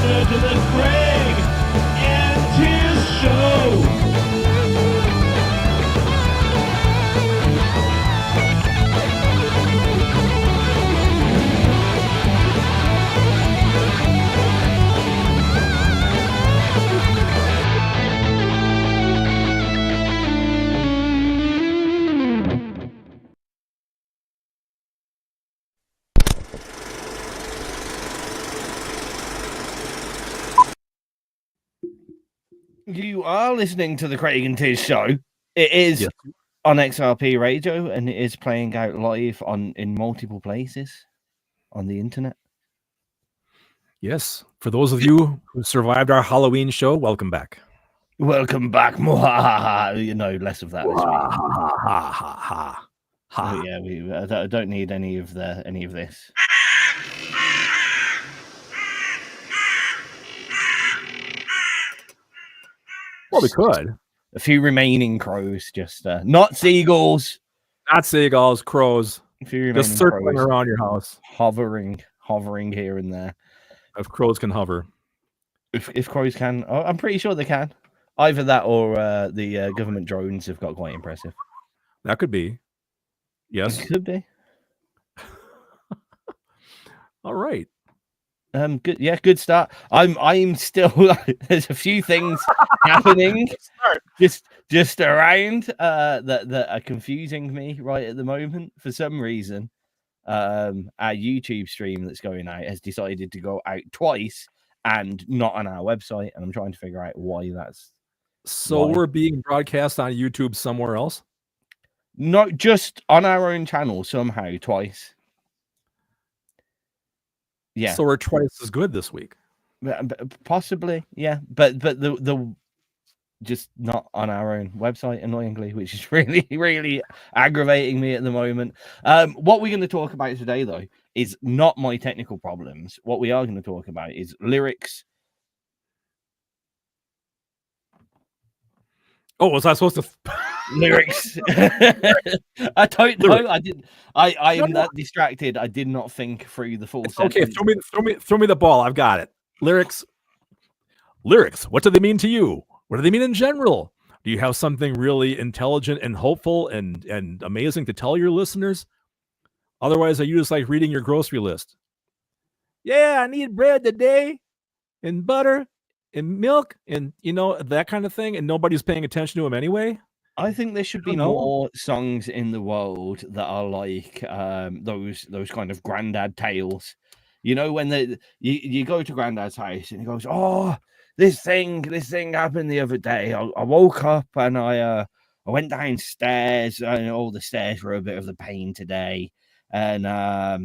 listener to the Craig and Tizz Show. You are listening to the Craig and Tizz Show. It is on XRP Radio, and it is playing out live in multiple places on the internet. Yes. For those of you who survived our Halloween show, welcome back. Welcome back. You know, less of that this week. Yeah, I don't need any of this. Well, we could. A few remaining crows, just not seagulls. Not seagulls, crows. A few just circling around your house. Hovering here and there. If crows can hover. If crows can, I'm pretty sure they can. Either that or the government drones have got quite impressive. That could be. Yes. It could be. All right. Good. Yeah, good start. I'm still. There's a few things happening just around that are confusing me right at the moment. For some reason, our YouTube stream that's going out has decided to go out twice and not on our website, and I'm trying to figure out why that's. So we're being broadcast on YouTube somewhere else? Not just on our own channel somehow twice. Yeah. So we're twice as good this week. Possibly, yeah. But the just not on our own website, annoyingly, which is really, really aggravating me at the moment. What we're going to talk about today, though, is not my technical problems. What we are going to talk about is lyrics. Oh, was I supposed to lyrics? I don't know. I didn't. I am that distracted. I did not think through the full sentence. Okay, throw me the ball. I've got it. Lyrics. What do they mean to you? What do they mean in general? Do you have something really intelligent and hopeful and amazing to tell your listeners? Otherwise, are you just like reading your grocery list? Yeah, I need bread today and butter and milk and that kind of thing, and nobody's paying attention to them anyway. I think there should be more songs in the world that are like those kind of granddad tales. You know, when you go to granddad's house and he goes, "Oh, this thing happened the other day. I woke up and I went downstairs and all the stairs were a bit of a pain today, and I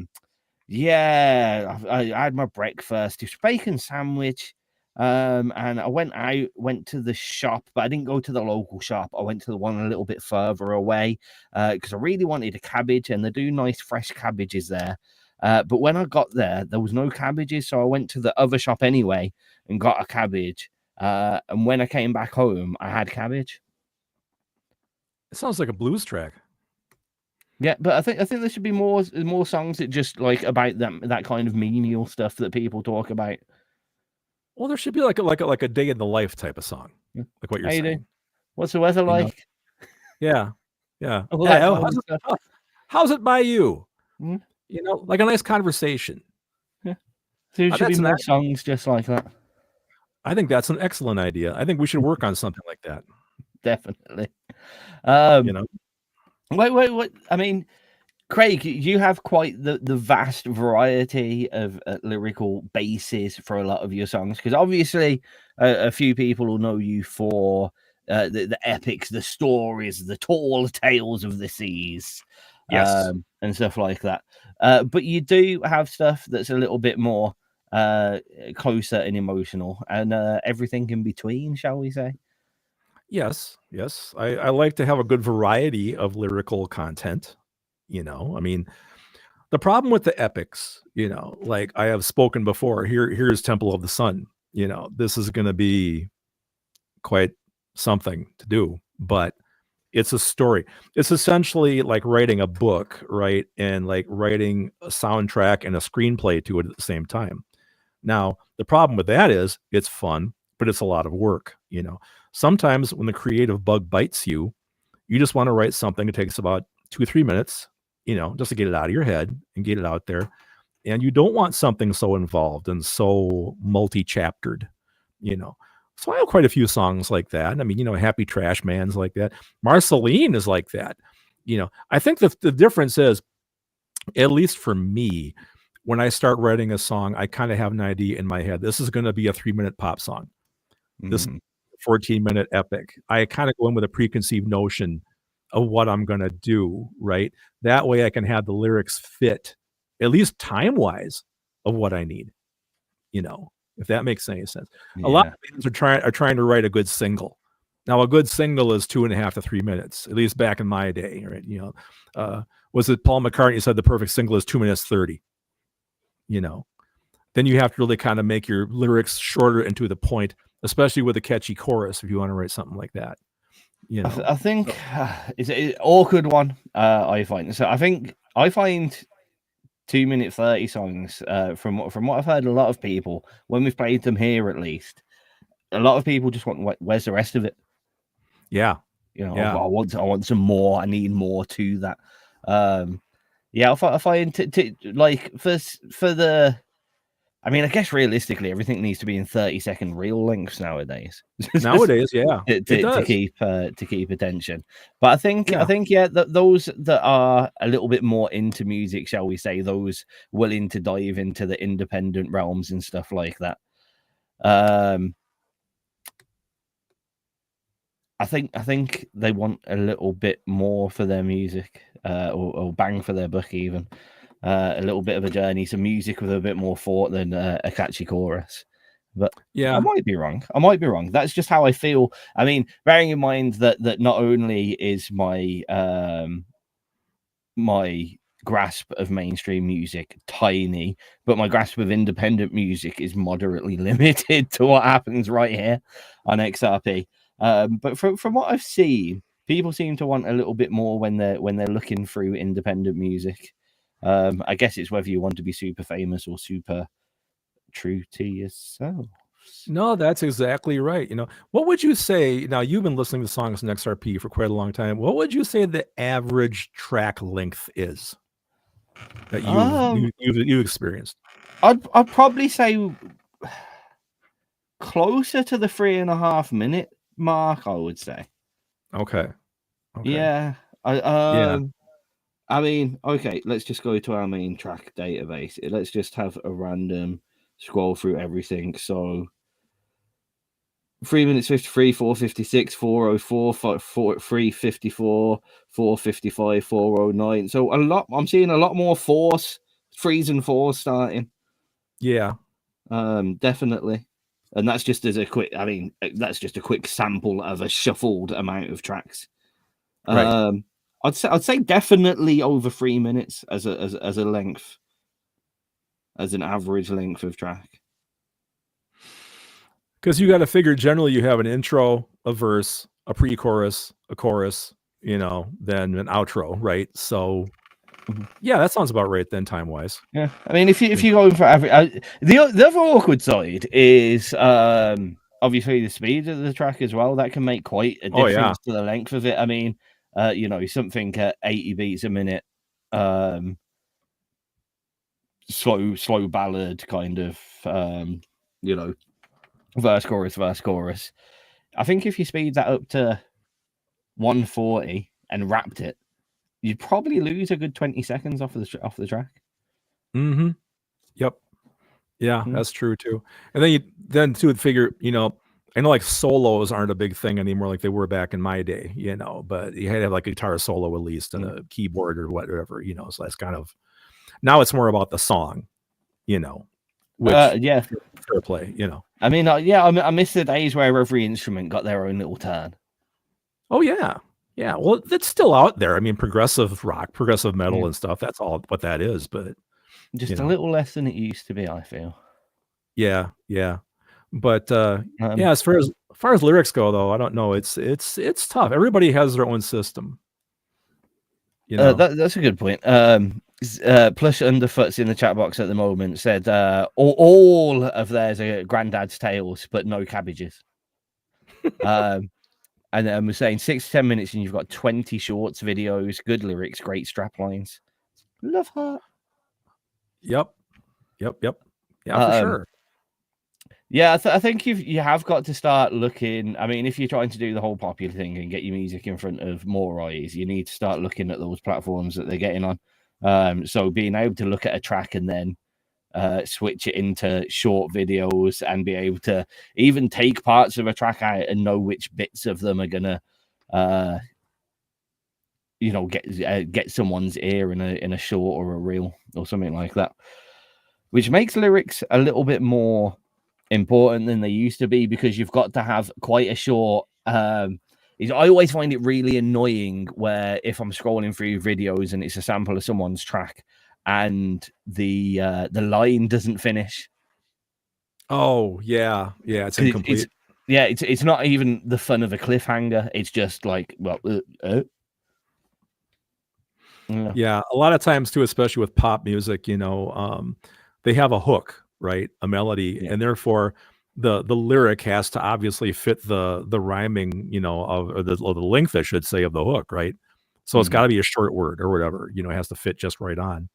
had my breakfast, it's bacon sandwich." And I went to the shop, but I didn't go to the local shop. I went to the one a little bit further away because I really wanted a cabbage, and they do nice fresh cabbages there. But when I got there was no cabbages, so I went to the other shop anyway and got a cabbage. And when I came back home, I had cabbage. It sounds like a blues track. Yeah, but I think there should be more songs that just like about that kind of menial stuff that people talk about. Well, there should be like a day in the life type of song, like what you're saying. What's the weather like? Yeah. How's it by you? Like a nice conversation. Yeah. So there should be more songs just like that. I think that's an excellent idea. I think we should work on something like that. Definitely. Wait. I mean, Craig, you have quite the vast variety of lyrical bases for a lot of your songs, because obviously a few people will know you for the epics, the stories, the tall tales of the seas, and stuff like that. But you do have stuff that's a little bit more closer and emotional, and everything in between, shall we say? Yes. I like to have a good variety of lyrical content. I mean, the problem with the epics, like I have spoken before, here's Temple of the Sun. This is going to be quite something to do, but it's a story. It's essentially like writing a book, right? And like writing a soundtrack and a screenplay to it at the same time. Now, the problem with that is it's fun, but it's a lot of work. Sometimes when the creative bug bites you, you just want to write something. It takes about 2 or 3 minutes, just to get it out of your head and get it out there. And you don't want something so involved and so multi-chaptered, So I have quite a few songs like that. I mean, Happy Trash Man's like that. Marceline is like that. I think the difference is, at least for me, when I start writing a song, I kind of have an idea in my head. This is going to be a 3-minute pop song. This 14-minute epic. I kind of go in with a preconceived notion of what I'm going to do, right? That way I can have the lyrics fit, at least time-wise, of what I need, if that makes any sense. Yeah. A lot of bands are trying to write a good single. Now, a good single is 2.5 to 3 minutes, at least back in my day, right? Was it Paul McCartney said the perfect single is 2 minutes 30? Then you have to really kind of make your lyrics shorter and to the point, especially with a catchy chorus if you want to write something like that. I think it's an awkward one. I find so. I find 2 minute 30 songs. From what I've heard, a lot of people, when we've played them here, at least, a lot of people just want, where's the rest of it? Yeah, I want some more. I need more to that. I find like for the. I mean, I guess realistically, everything needs to be in 30-second reel lengths nowadays. Nowadays, yeah, to keep attention. But I think those that are a little bit more into music, shall we say, those willing to dive into the independent realms and stuff like that. I think they want a little bit more for their music, or bang for their buck even. A little bit of a journey, some music with a bit more thought than a catchy chorus. But yeah, I might be wrong. That's just how I feel. I mean, bearing in mind that not only is my my grasp of mainstream music tiny, but my grasp of independent music is moderately limited to what happens right here on XRP. But from what I've seen, people seem to want a little bit more when they're looking through independent music. I guess it's whether you want to be super famous or super true to yourself. No, that's exactly right. What would you say? Now, you've been listening to songs in XRP for quite a long time. What would you say the average track length is that you've experienced? I'd probably say closer to the 3.5 minute mark, I would say. Okay. Yeah. I mean, okay, let's just go to our main track database. Let's just have a random scroll through everything. So 3 minutes 53, 4:56, 4:04, 3:54, 4:55, 4:09. So I'm seeing a lot more 4s, 3s and 4s starting. Yeah. Definitely. And that's just that's just a quick sample of a shuffled amount of tracks. Right. I'd say definitely over 3 minutes as a length, as an average length of track. Because you got to figure generally you have an intro, a verse, a pre-chorus, a chorus, then an outro, right? So yeah, that sounds about right then, time-wise. Yeah, I mean, if you go for average, the other awkward side is obviously the speed of the track as well. That can make quite a difference to the length of it. I mean, something at 80 beats a minute, slow ballad kind of, verse chorus. I think if you speed that up to 140 and wrapped it, you'd probably lose a good 20 seconds off the track. Mm-hmm. Yep. Yeah, that's true too. And then you would figure, I know like solos aren't a big thing anymore like they were back in my day, but you had to have like a guitar solo at least and a keyboard or whatever, so that's kind of, now it's more about the song, which fair play, I mean, I miss the days where every instrument got their own little turn. Oh yeah. Yeah. Well, it's still out there. I mean, progressive rock, progressive metal and stuff, that's all what that is, but just a little less than it used to be, I feel. Yeah. But as far as lyrics go, though, I don't know. It's tough. Everybody has their own system. That's a good point. Plush Underfoots in the chat box at the moment said all of theirs are granddad's tales, but no cabbages. And we're saying 6 to 10 minutes, and you've got 20 shorts, videos, good lyrics, great strap lines. Love her. Yep. Yeah, for sure. Yeah, I think you have got to start looking. I mean, if you're trying to do the whole popular thing and get your music in front of more eyes, you need to start looking at those platforms that they're getting on. So being able to look at a track and then switch it into short videos and be able to even take parts of a track out and know which bits of them are gonna, get someone's ear in a short or a reel or something like that, which makes lyrics a little bit more important than they used to be, because you've got to have quite a short I always find it really annoying where if I'm scrolling through videos and it's a sample of someone's track and the line doesn't finish. Oh yeah, it's incomplete. It's not even the fun of a cliffhanger. It's just like, well, yeah, a lot of times too, especially with pop music, they have a hook, right? A melody, and therefore the lyric has to obviously fit the rhyming, or the length, I should say, of the hook, right? So it's got to be a short word or whatever, it has to fit just right on,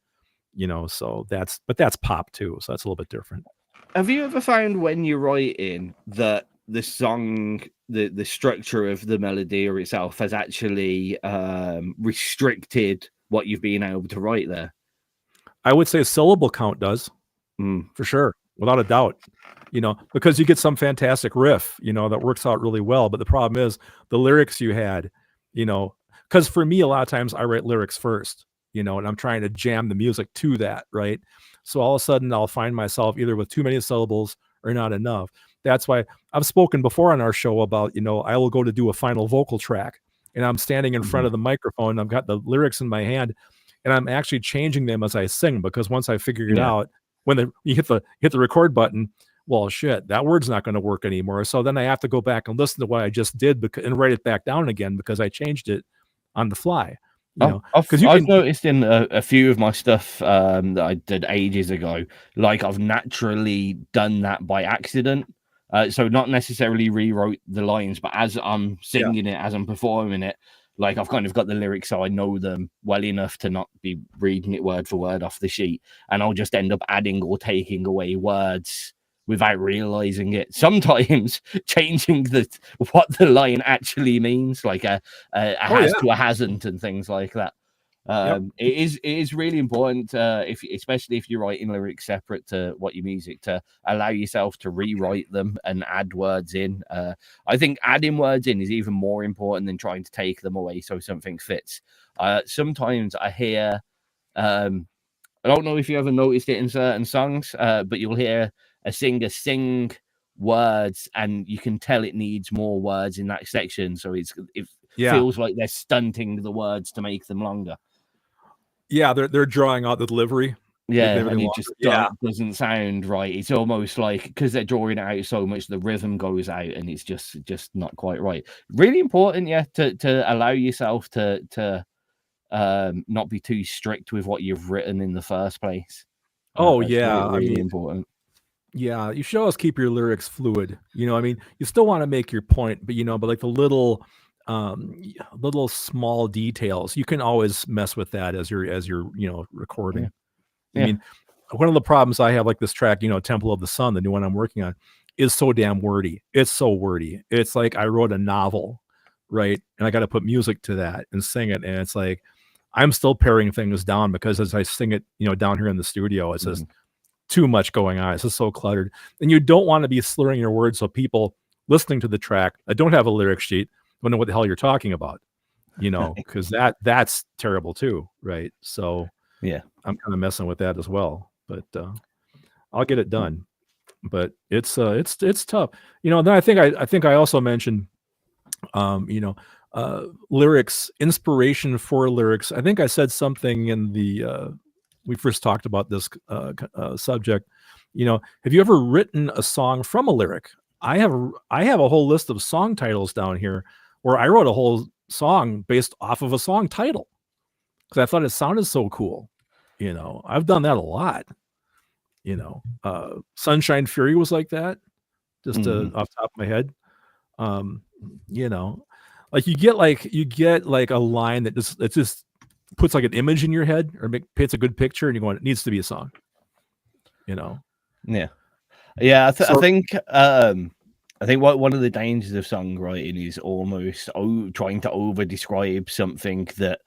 so that's pop too, so that's a little bit different. Have you ever found when you're writing that the song, the structure of the melody or itself has actually restricted what you've been able to write there? I would say syllable count does, for sure, without a doubt. Because you get some fantastic riff, that works out really well. But the problem is the lyrics you had, because for me, a lot of times I write lyrics first, and I'm trying to jam the music to that, right? So all of a sudden I'll find myself either with too many syllables or not enough. That's why I've spoken before on our show about, I will go to do a final vocal track and I'm standing in front of the microphone and I've got the lyrics in my hand and I'm actually changing them as I sing, because once I figure it out, when you hit the record button, well, shit, that word's not going to work anymore. So then I have to go back and listen to what I just did and write it back down again because I changed it on the fly. I've noticed in a few of my stuff that I did ages ago, like I've naturally done that by accident. So not necessarily rewrote the lines, but as I'm singing it, as I'm performing it, like I've kind of got the lyrics so I know them well enough to not be reading it word for word off the sheet, and I'll just end up adding or taking away words without realizing it. Sometimes changing what the line actually means, like a has to a hasn't and things like that. It is really important, especially if you're writing lyrics separate to what your music, to allow yourself to rewrite them and add words in. I think adding words in is even more important than trying to take them away so something fits. Sometimes I hear, I don't know if you ever noticed it in certain songs, but you'll hear a singer sing words and you can tell it needs more words in that section, so it feels like they're stunting the words to make them longer. Yeah, they're drawing out the delivery. And it just doesn't sound right. It's almost like because they're drawing it out so much, the rhythm goes out, and it's just not quite right. Really important, to allow yourself to not be too strict with what you've written in the first place. Really important. Yeah, you should always keep your lyrics fluid. I mean, you still want to make your point, but but like the little small details, you can always mess with that as you're recording. I mean, one of the problems I have, like this track, Temple of the Sun, the new one I'm working on, is so damn wordy. It's so wordy. It's like I wrote a novel, right? And I got to put music to that and sing it, and it's like I'm still paring things down because as I sing it, down here in the studio, it's just too much going on. It's just so cluttered, and you don't want to be slurring your words so people listening to the track that don't have a lyric sheet don't know what the hell you're talking about, because that's terrible too, right? So I'm kind of messing with that as well, but I'll get it done. But it's tough, Then I think I also mentioned lyrics, inspiration for lyrics. I think I said something in the we first talked about this subject. Have you ever written a song from a lyric? I have a whole list of song titles down here where I wrote a whole song based off of a song title because I thought it sounded so cool. You know, I've done that a lot. You know, Sunshine Fury was like that, just off the top of my head. You know, like you get like a line that just puts like an image in your head or paints a good picture, and you're going, it needs to be a song. You know. Yeah. I think one of the dangers of songwriting is almost trying to over describe something that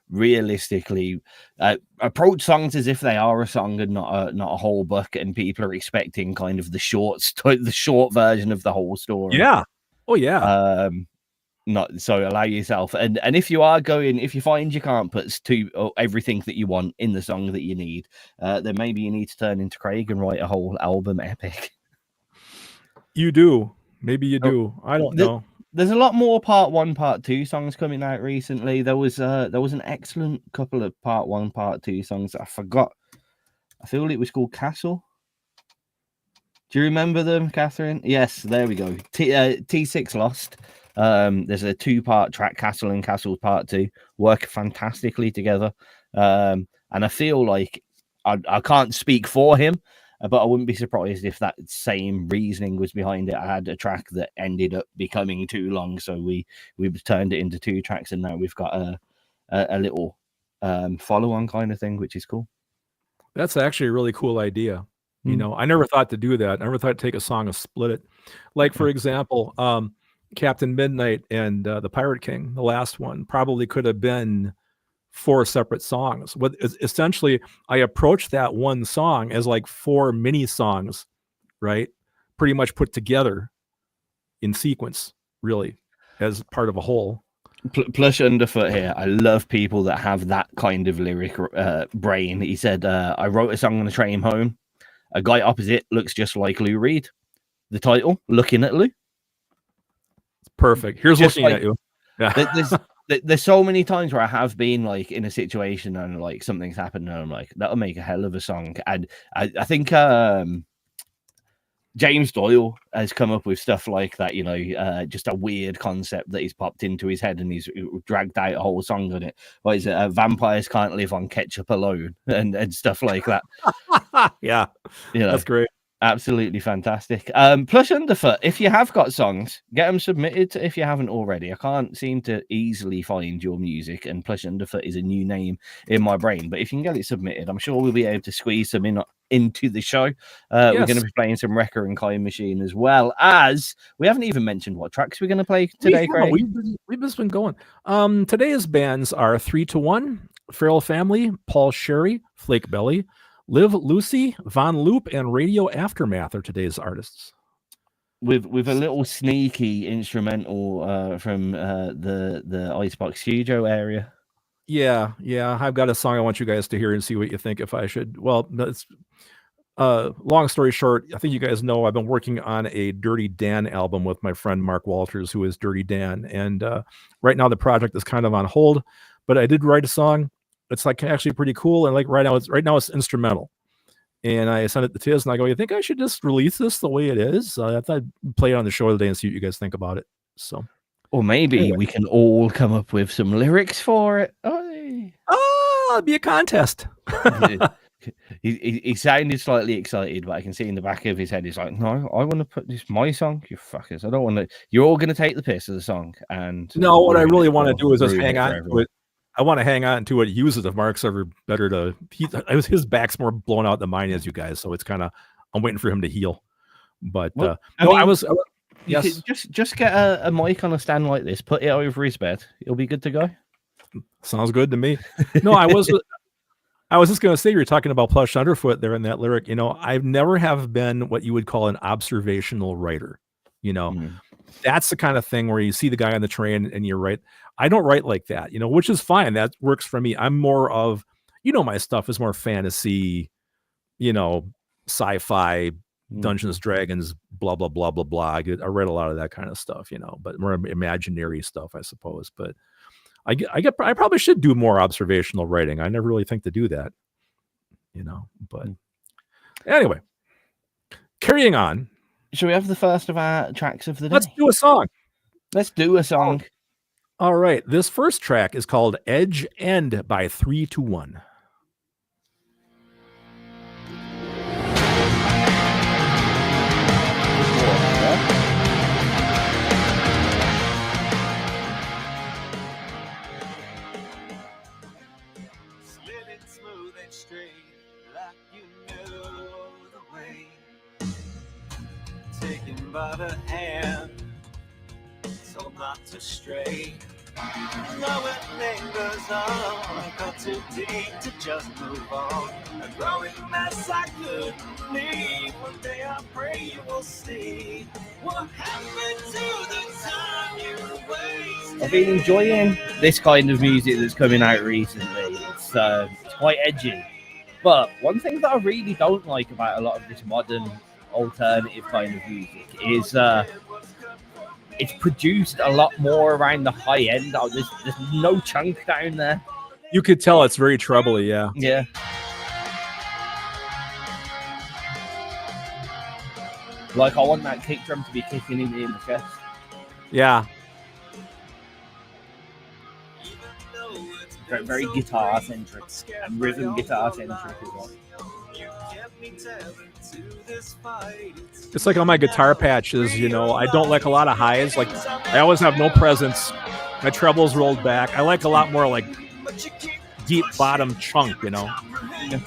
realistically approach songs as if they are a song and not a whole book, and people are expecting kind of the short version of the whole story. Yeah. Oh yeah. Not so allow yourself, and if you find you can't put everything that you want in the song that you need, then maybe you need to turn into Craig and write a whole album epic. You do. Maybe you do. I don't know. There's a lot more part 1, part 2 songs coming out recently. There was an excellent couple of part 1, part 2 songs. I forgot. I feel it was called Castle. Do you remember them, Catherine? Yes, there we go. T6 Lost. There's a 2-part track, Castle and Castle Part 2, work fantastically together. And I feel like I can't speak for him, but I wouldn't be surprised if that same reasoning was behind it. I had a track that ended up becoming too long, so we turned it into 2 tracks, and now we've got a little follow-on kind of thing, which is cool. That's actually a really cool idea. You know, I never thought to do that. I never thought to take a song and split it. Like, for example, Captain Midnight and the Pirate King, the last one, probably could have been 4 separate songs. What essentially, I approached that one song as like 4 mini songs, right? Pretty much put together in sequence, really, as part of a whole. Plush Underfoot here. I love people that have that kind of lyric brain. He said, I wrote a song on the train home. A guy opposite looks just like Lou Reed. The title, Looking at Lou. Perfect. Here's just looking at you. Yeah. There's so many times where I have been like in a situation and like something's happened and I'm like, that'll make a hell of a song. And I think James Doyle has come up with stuff like that, you know, just a weird concept that he's popped into his head and he's dragged out a whole song on it. What is it? Vampires can't live on ketchup alone and stuff like that. Yeah, you know, that's great. Absolutely fantastic. Plush Underfoot, if you have got songs, get them submitted if you haven't already. I can't seem to easily find your music, and Plush Underfoot is a new name in my brain. But if you can get it submitted, I'm sure we'll be able to squeeze some into the show. Yes. We're going to be playing some Wrecker and Kai Machine, as well as we haven't even mentioned what tracks we're going to play today, Craig. We've just been going. Today's bands are 3 to 1, Feral Family, Paul Sherry, Flake Belly, Live, Lucy, Von Loop, and Radio Aftermath are today's artists. With a little sneaky instrumental from the Icebox Studio area. Yeah. I've got a song I want you guys to hear and see what you think. If I should, well, it's long story short, I think you guys know I've been working on a Dirty Dan album with my friend Mark Walters, who is Dirty Dan, and right now the project is kind of on hold. But I did write a song. It's like actually pretty cool, and like right now it's instrumental. And I sent it to Tizz, and I go, "You think I should just release this the way it is?" I thought I'd play it on the show today and see what you guys think about it. So, or maybe we can all come up with some lyrics for it. It'd be a contest. He sounded slightly excited, but I can see in the back of his head he's like, "No, I want to put this my song. You fuckers! I don't want to. You're all going to take the piss of the song." And no, what I really want to do is just hang on to it. I want to hang on to it. Use it if Mark's ever better to. His back's more blown out than mine is, you guys. So it's kind of. I'm waiting for him to heal. But yes, just get a mic on a stand like this. Put it over his bed. It'll be good to go. Sounds good to me. No, I was just going to say, you're talking about Plush Underfoot there in that lyric. You know, I've never have been what you would call an observational writer. You know, that's the kind of thing where you see the guy on the train and you're right. I don't write like that, you know, which is fine. That works for me. I'm more of, you know, my stuff is more fantasy, you know, sci-fi, Dungeons, Dragons, blah, blah, blah, blah, blah. I read a lot of that kind of stuff, you know, but more imaginary stuff, I suppose. But I probably should do more observational writing. I never really think to do that, you know, but anyway, carrying on. Should we have the first of our tracks of the day? Let's do a song. Let's do a song. All right. This first track is called Edge End by 3 to 1. You know the way, taken by the hand, told not to stray. Though it lingers on, got too deep to just move on. A growing mess I couldn't leave. One day I pray you will see what happened to the time you wasted. I've been enjoying this kind of music that's coming out recently. It's quite edgy. But one thing that I really don't like about a lot of this modern alternative kind of music is it's produced a lot more around the high end. Oh, there's no chunk down there. You could tell it's very trebly, yeah. Yeah. Like, I want that kick drum to be kicking in the chest. Yeah. Very guitar centric and rhythm guitar centric as well. It's like on my guitar patches, you know, I don't like a lot of highs. Like, I always have no presence. My trebles rolled back. I like a lot more like deep bottom chunk, you know. Yeah.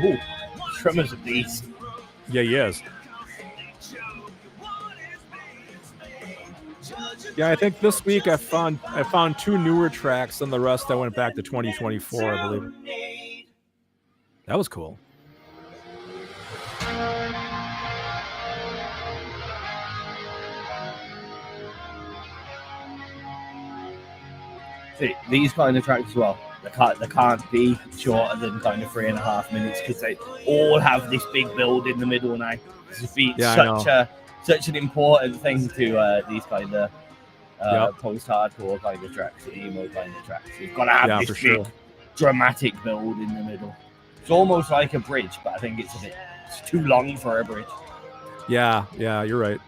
Ooh, drummer's a beast. Yeah, he is. Yeah, I think this week I found 2 newer tracks, and the rest I went back to 2024, I believe. That was cool. See, these kind of tracks as well, they can't be shorter than kind of 3.5 minutes because they all have this big build in the middle now. It's such an important thing to these kind of post-hardcore kind of tracks, emo kind of tracks. You've got to have this big dramatic build in the middle. It's almost like a bridge, but I think it's too long for a bridge. Yeah, you're right.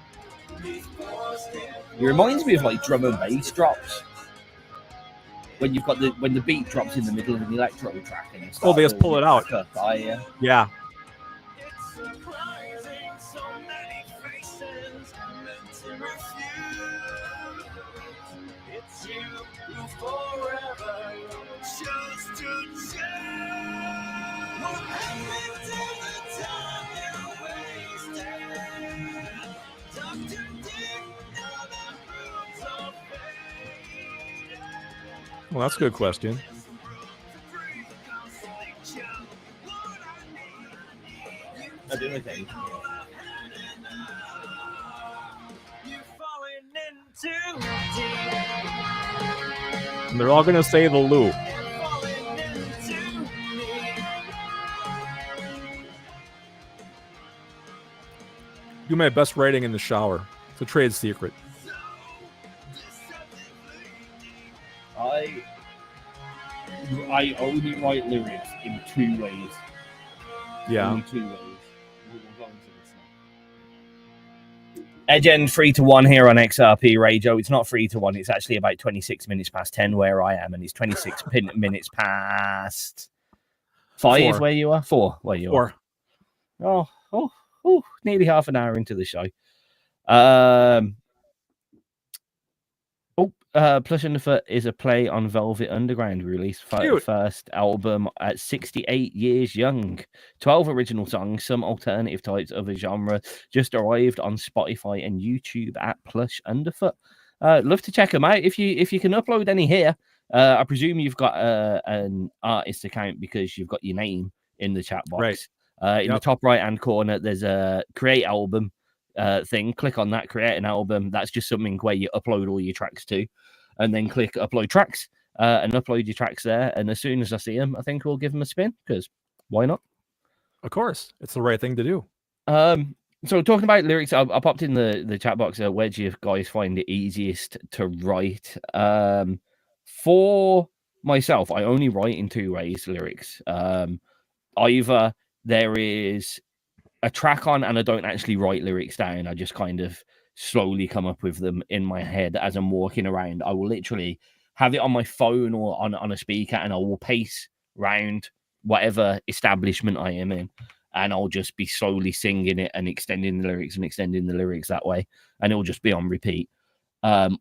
It reminds me of like drum and bass drops. When you've got when the beat drops in the middle of an electro track and they just pull it out. Yeah. Well, that's a good question. I do think. And they're all going to say the Lou. Do my best writing in the shower. It's a trade secret. I only write lyrics in 2 ways. Yeah. Only 2 ways. Edge end 3-1 here on XRP Radio. It's not 3-1. It's actually about 26 minutes past 10 where I am, and it's 26 minutes past 5 4. where you are. 4 where you are. 4. Oh, nearly half an hour into the show. Plush Underfoot is a play on Velvet Underground, released first album at 68 years young. 12 original songs, some alternative types of a genre, just arrived on Spotify and YouTube at Plush Underfoot. Love to check them out. If you can upload any here, I presume you've got an artist account because you've got your name in the chat box. Right. In the top right hand corner, there's a create album thing. Click on that, create an album. That's just something where you upload all your tracks to, and then click upload tracks and upload your tracks there. And as soon as I see them, I think we'll give them a spin, because why not? Of course, it's the right thing to do. So talking about lyrics, I popped in the chat box. Where do you guys find it easiest to write? For myself, I only write in 2 ways lyrics. Either there is a track on and I don't actually write lyrics down. I just kind of slowly come up with them in my head as I'm walking around. I will literally have it on my phone or on a speaker, and I will pace round whatever establishment I am in. and I'll just be slowly singing it and extending the lyrics that way, and it'll just be on repeat.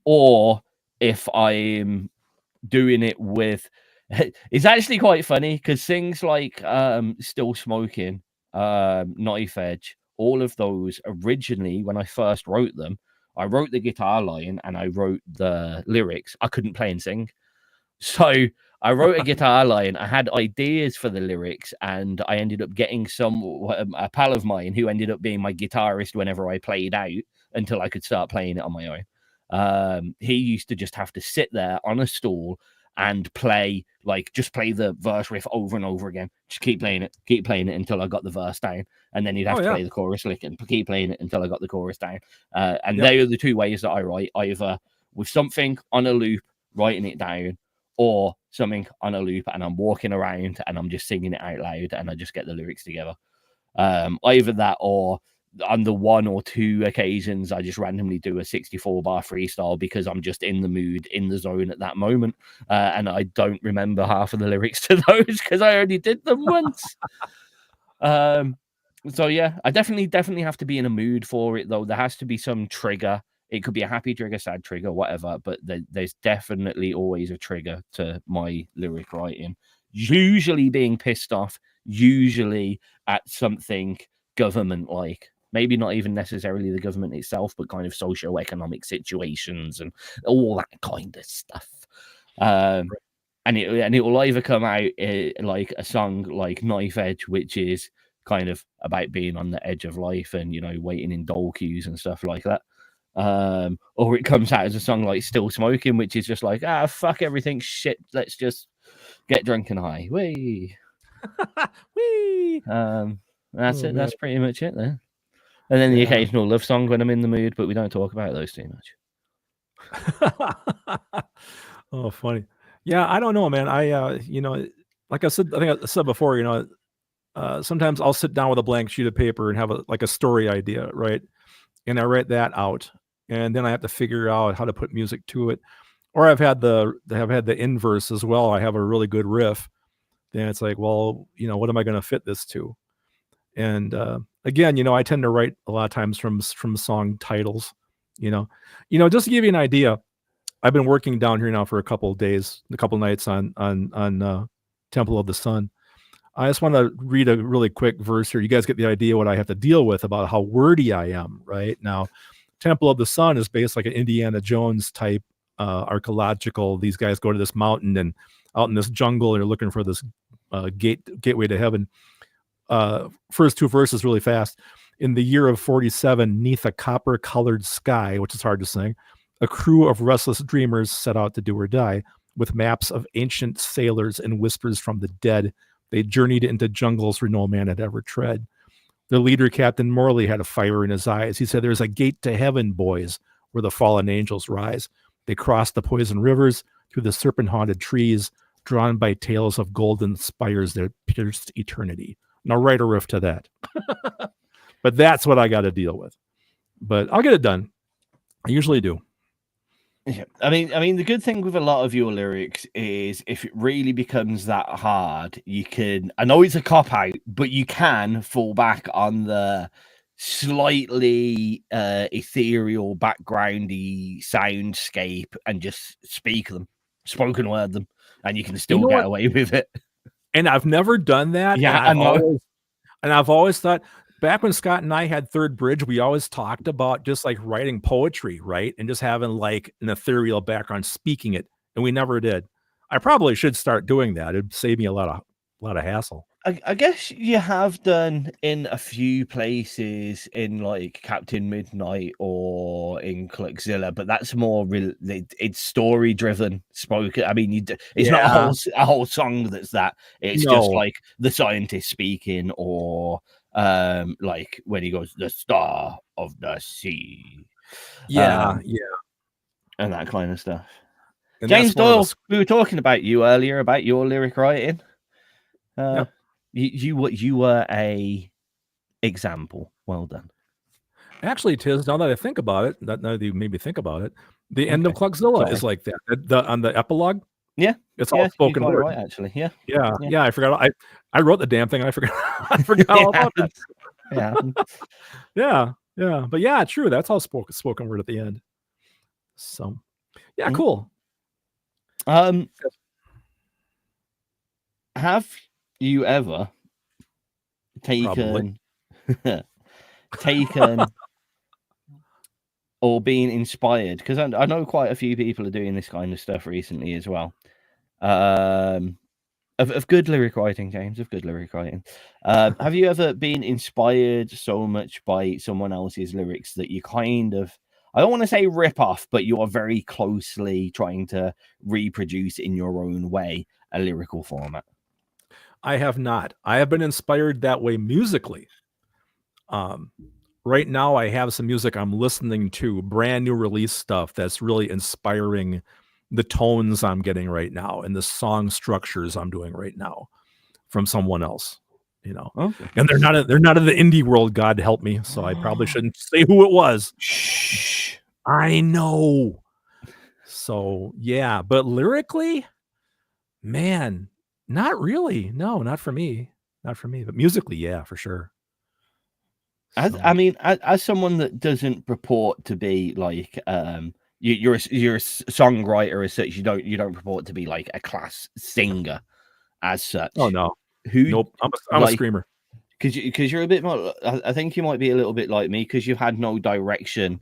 Or if I'm doing it with, it's actually quite funny because things like Still Smoking, Knife Edge, all of those originally when I first wrote them, I wrote the guitar line and I wrote the lyrics. I couldn't play and sing, so I wrote a guitar line. I had ideas for the lyrics, and I ended up getting a pal of mine who ended up being my guitarist whenever I played out until I could start playing it on my own. He used to just have to sit there on a stool and play the verse riff over and over again. Just keep playing it until I got the verse down, and then he'd have to play the chorus lick and keep playing it until I got the chorus down. And they are the two ways that I write: either with something on a loop, writing it down, or something on a loop and I'm walking around and I'm just singing it out loud and I just get the lyrics together. Either that, or on the one or two occasions I just randomly do a 64-bar freestyle because I'm just in the mood, in the zone at that moment, and I don't remember half of the lyrics to those because I only did them once. So yeah, I definitely have to be in a mood for it, though. There has to be some trigger. It could be a happy trigger, sad trigger, whatever, but there's definitely always a trigger to my lyric writing. Usually being pissed off, usually at something government-like. Maybe not even necessarily the government itself, but kind of socio-economic situations and all that kind of stuff. And it will either come out like a song like Knife Edge, which is kind of about being on the edge of life and, you know, waiting in dole queues and stuff like that. Or it comes out as a song like Still Smoking, which is just like, fuck everything, shit, let's just get drunk and high. Whee! Whee! That's it. Man. That's pretty much it then. And then the occasional love song when I'm in the mood, but we don't talk about those too much. Oh, funny. Yeah, I don't know, man. I like I said, I think I said before, sometimes I'll sit down with a blank sheet of paper and have a story idea, right? And I write that out, and then I have to figure out how to put music to it. Or I've had the inverse as well. I have a really good riff. Then it's like, well, what am I going to fit this to? And again, I tend to write a lot of times from song titles. Just to give you an idea, I've been working down here now for a couple of days, a couple of nights on Temple of the Sun. I just want to read a really quick verse here. You guys get the idea what I have to deal with about how wordy I am right now. Temple of the Sun is based like an Indiana Jones type archaeological. These guys go to this mountain and out in this jungle, and they're looking for this gateway to heaven. First two verses really fast. In the year of 47, 'neath a copper-colored sky, which is hard to sing, a crew of restless dreamers set out to do or die. With maps of ancient sailors and whispers from the dead, they journeyed into jungles where no man had ever tread. The leader, Captain Morley, had a fire in his eyes. He said, "There's a gate to heaven, boys, where the fallen angels rise." They crossed the poison rivers through the serpent-haunted trees, drawn by tales of golden spires that pierced eternity. Now write a riff to that. But that's what I got to deal with. But I'll get it done. I usually do. Yeah. I mean, the good thing with a lot of your lyrics is if it really becomes that hard, you can, I know it's a cop-out, but you can fall back on the slightly ethereal, backgroundy soundscape and just speak them, spoken word them, and you can still get away with it. And I've never done that. Yeah, I know. And I've always thought, back when Scott and I had Third Bridge, we always talked about just like writing poetry, right? And just having like an ethereal background, speaking it. And we never did. I probably should start doing that. It'd save me a lot of hassle. I guess you have done in a few places in like Captain Midnight or in Cluckzilla, but that's more it's story driven spoken. I mean, it's not a whole song that's that. It's just like the scientist speaking, or like when he goes, "The star of the sea." Yeah. And that kind of stuff. And James Doyle, we were talking about you earlier about your lyric writing. You were a example. Well done. Actually, Tizz, now that I think about it, now that you made me think about it, the end of Cluckzilla is like that. On the epilogue, Yeah, It's all yeah, you're spoken quite word. right, actually. Yeah, Yeah. I forgot. I wrote the damn thing. I forgot. I forgot all about that. yeah. Yeah. But yeah, true. That's all spoken word at the end. So, yeah, cool. Have you ever Probably. taken or been inspired? Because I know quite a few people are doing this kind of stuff recently as well. Of good lyric writing, James, of good lyric writing. Have you ever been inspired so much by someone else's lyrics that you kind of, I don't want to say rip off, but you are very closely trying to reproduce in your own way a lyrical format? I have not. I have been inspired that way musically. Right now I have some music I'm listening to, brand new release stuff that's really inspiring the tones I'm getting right now and the song structures I'm doing right now from someone else, Okay. And they're not in the indie world, God help me, so I probably shouldn't say who it was. Shh. I know. So, yeah, but lyrically, man, not really. No, not for me. Not for me, but musically, yeah, for sure. I mean, as someone that doesn't purport to be like, you're a songwriter as such. You don't purport to be like a class singer as such. Oh no, Who? nope. I'm a screamer. Because you're a bit more. I think you might be a little bit like me because you've had no direction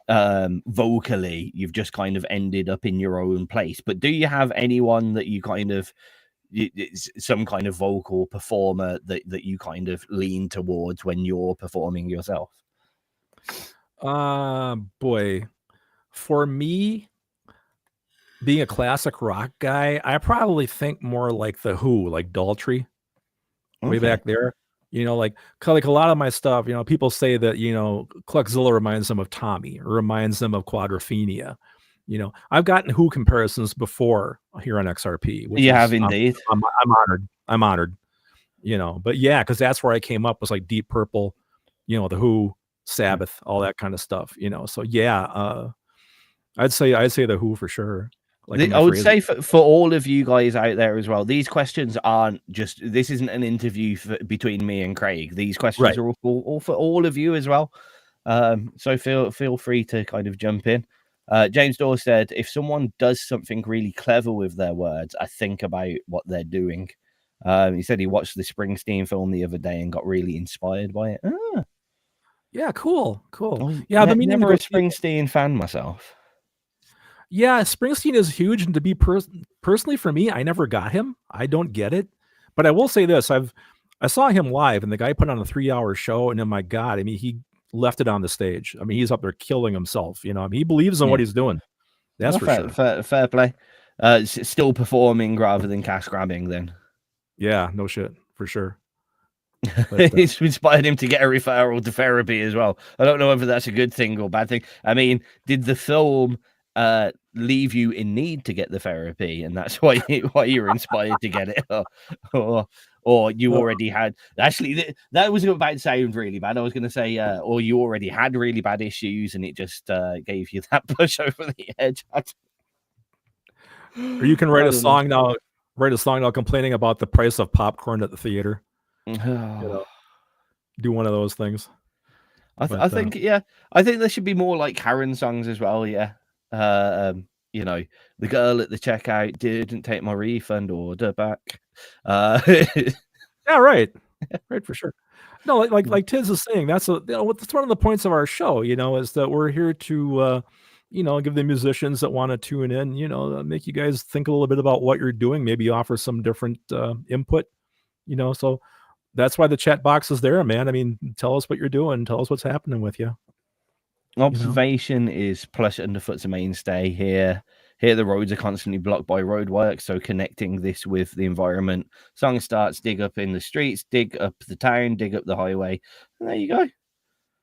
vocally. You've just kind of ended up in your own place. But do you have anyone that you kind of some kind of vocal performer that you kind of lean towards when you're performing yourself? Boy, for me, being a classic rock guy, I probably think more like The Who, like Daltrey, way back there. Like a lot of my stuff, people say that, Cluckzilla reminds them of Tommy or reminds them of Quadrophenia. I've gotten Who comparisons before here on XRP. Which you have indeed. I'm honored. But yeah, because that's where I came up was like Deep Purple, The Who, Sabbath, all that kind of stuff. So yeah, I'd say The Who for sure. I would say for all of you guys out there as well, these questions aren't just, this isn't an interview between me and Craig. These questions are all for all of you as well. So feel free to kind of jump in. James Dawes said, if someone does something really clever with their words, I think about what they're doing. He said he watched the Springsteen film the other day and got really inspired by it. Yeah, cool. Well, Yeah, I've been never a Springsteen fan myself. Yeah, Springsteen is huge, and to be personally for me, I never got him. I don't get it, but I will say this: I saw him live, and the guy put on a 3-hour show, and oh my God, I mean, he left it on the stage. I mean, he's up there killing himself. I mean, he believes in what he's doing. That's for sure. Fair play. Still performing rather than cash grabbing, then. Yeah, no shit, for sure. But, it's inspired him to get a referral to therapy as well. I don't know whether that's a good thing or bad thing. I mean, did the film leave you in need to get the therapy, and that's why you're inspired to get it, or you already had? Actually, that was about to sound really bad. I was going to say, or you already had really bad issues, and it just gave you that push over the edge. Or you can write a song now. Write a song now complaining about the price of popcorn at the theater. Do one of those things. I think there should be more like Karen songs as well. Yeah. The girl at the checkout didn't take my refund order back. Yeah, right, for sure. No, like Tizz is saying, that's one of the points of our show. Is that we're here to give the musicians that want to tune in, make you guys think a little bit about what you're doing, maybe offer some different input. So that's why the chat box is there, man. I mean, tell us what you're doing, tell us what's happening with you. Observation is plush underfoot's a mainstay here. Here, the roads are constantly blocked by roadworks, so connecting this with the environment. Song starts, dig up in the streets, dig up the town, dig up the highway. And there you go.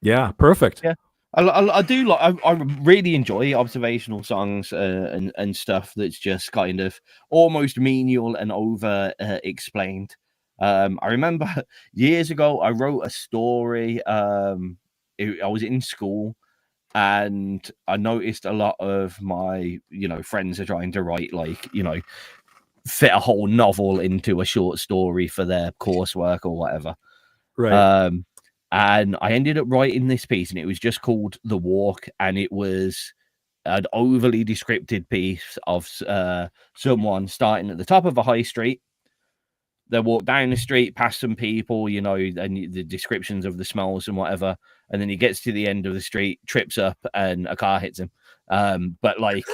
Yeah, perfect. Yeah, I do like. I really enjoy observational songs and stuff that's just kind of almost menial and over explained. I remember years ago I wrote a story. I was in school. And I noticed a lot of my, friends are trying to write like, fit a whole novel into a short story for their coursework or whatever. Right. And I ended up writing this piece, and it was just called The Walk, and it was an overly descriptive piece of someone starting at the top of a high street. They walk down the street past some people, you know, and the descriptions of the smells and whatever. And then he gets to the end of the street, trips up, and a car hits him. But like,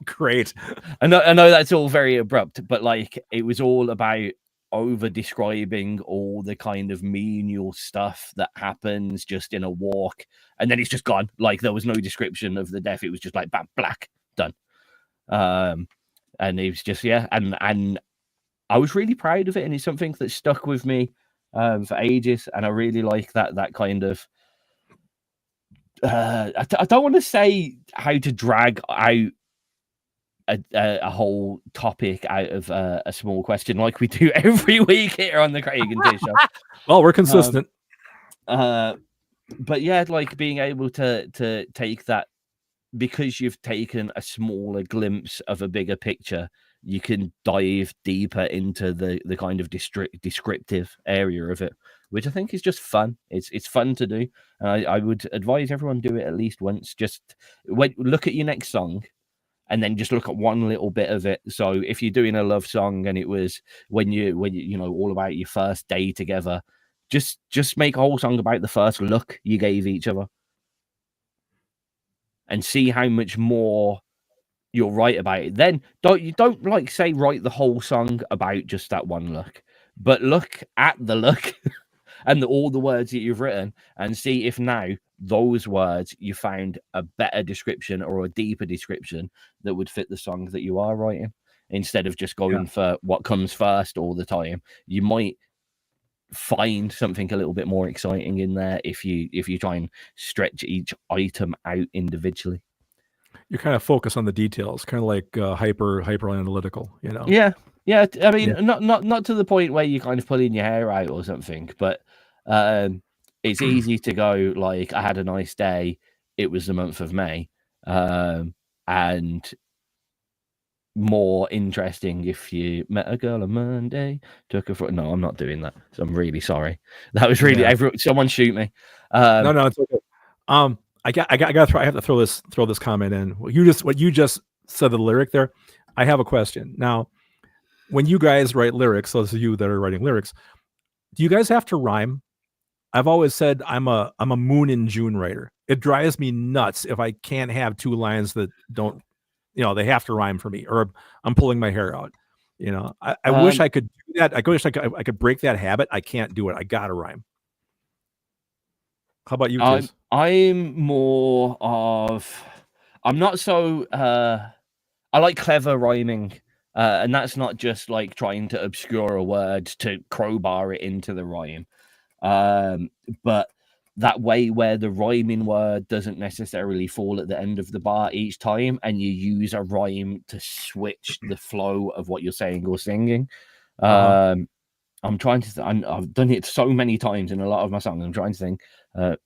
Great. I know that's all very abrupt, but like, it was all about over describing all the kind of menial stuff that happens just in a walk, and then it's just gone. Like, there was no description of the death. It was just like bam, black, done. And it was just, yeah, and I was really proud of it, and it's something that stuck with me for ages. And I really like that kind of. I don't want to say how to drag out a whole topic out of a small question like we do every week here on the Craig and Tizz show. Well, we're consistent. But yeah, like being able to take that, because you've taken a smaller glimpse of a bigger picture, you can dive deeper into the kind of descriptive area of it, which I think is just fun. It's fun to do, and I would advise everyone do it at least once. Just look at your next song, and then just look at one little bit of it. So if you're doing a love song and it was when you know, all about your first day together, just make a whole song about the first look you gave each other, and see how much more you'll write about it. Then don't like say write the whole song about just that one look, but look at the look and all the words that you've written, and see if now those words you found a better description or a deeper description that would fit the song that you are writing, instead of just going for what comes first all the time. You might find something a little bit more exciting in there if you try and stretch each item out individually. You kind of focus on the details, kind of like hyper analytical, you know. Yeah. I mean, not to the point where you're kind of pulling your hair out or something, but it's easy to go like, I had a nice day. It was the month of May, and more interesting if you met a girl on Monday, took her for. No, I'm not doing that. So I'm really sorry. That was really someone shoot me. No, it's okay. I have to throw this comment in. What you just said, the lyric there. I have a question. Now, when you guys write lyrics, those of you that are writing lyrics, do you guys have to rhyme? I've always said I'm a Moon in June writer. It drives me nuts if I can't have two lines that don't, you know, they have to rhyme for me, or I'm pulling my hair out. You know, I wish I could do that. I wish I could break that habit. I can't do it. I gotta rhyme. How about you, Tizz? I'm not so I like clever rhyming, and that's not just like trying to obscure a word to crowbar it into the rhyme, but that way where the rhyming word doesn't necessarily fall at the end of the bar each time, and you use a rhyme to switch the flow of what you're saying or singing. I'm trying to I've done it so many times in a lot of my songs. I'm trying to think. The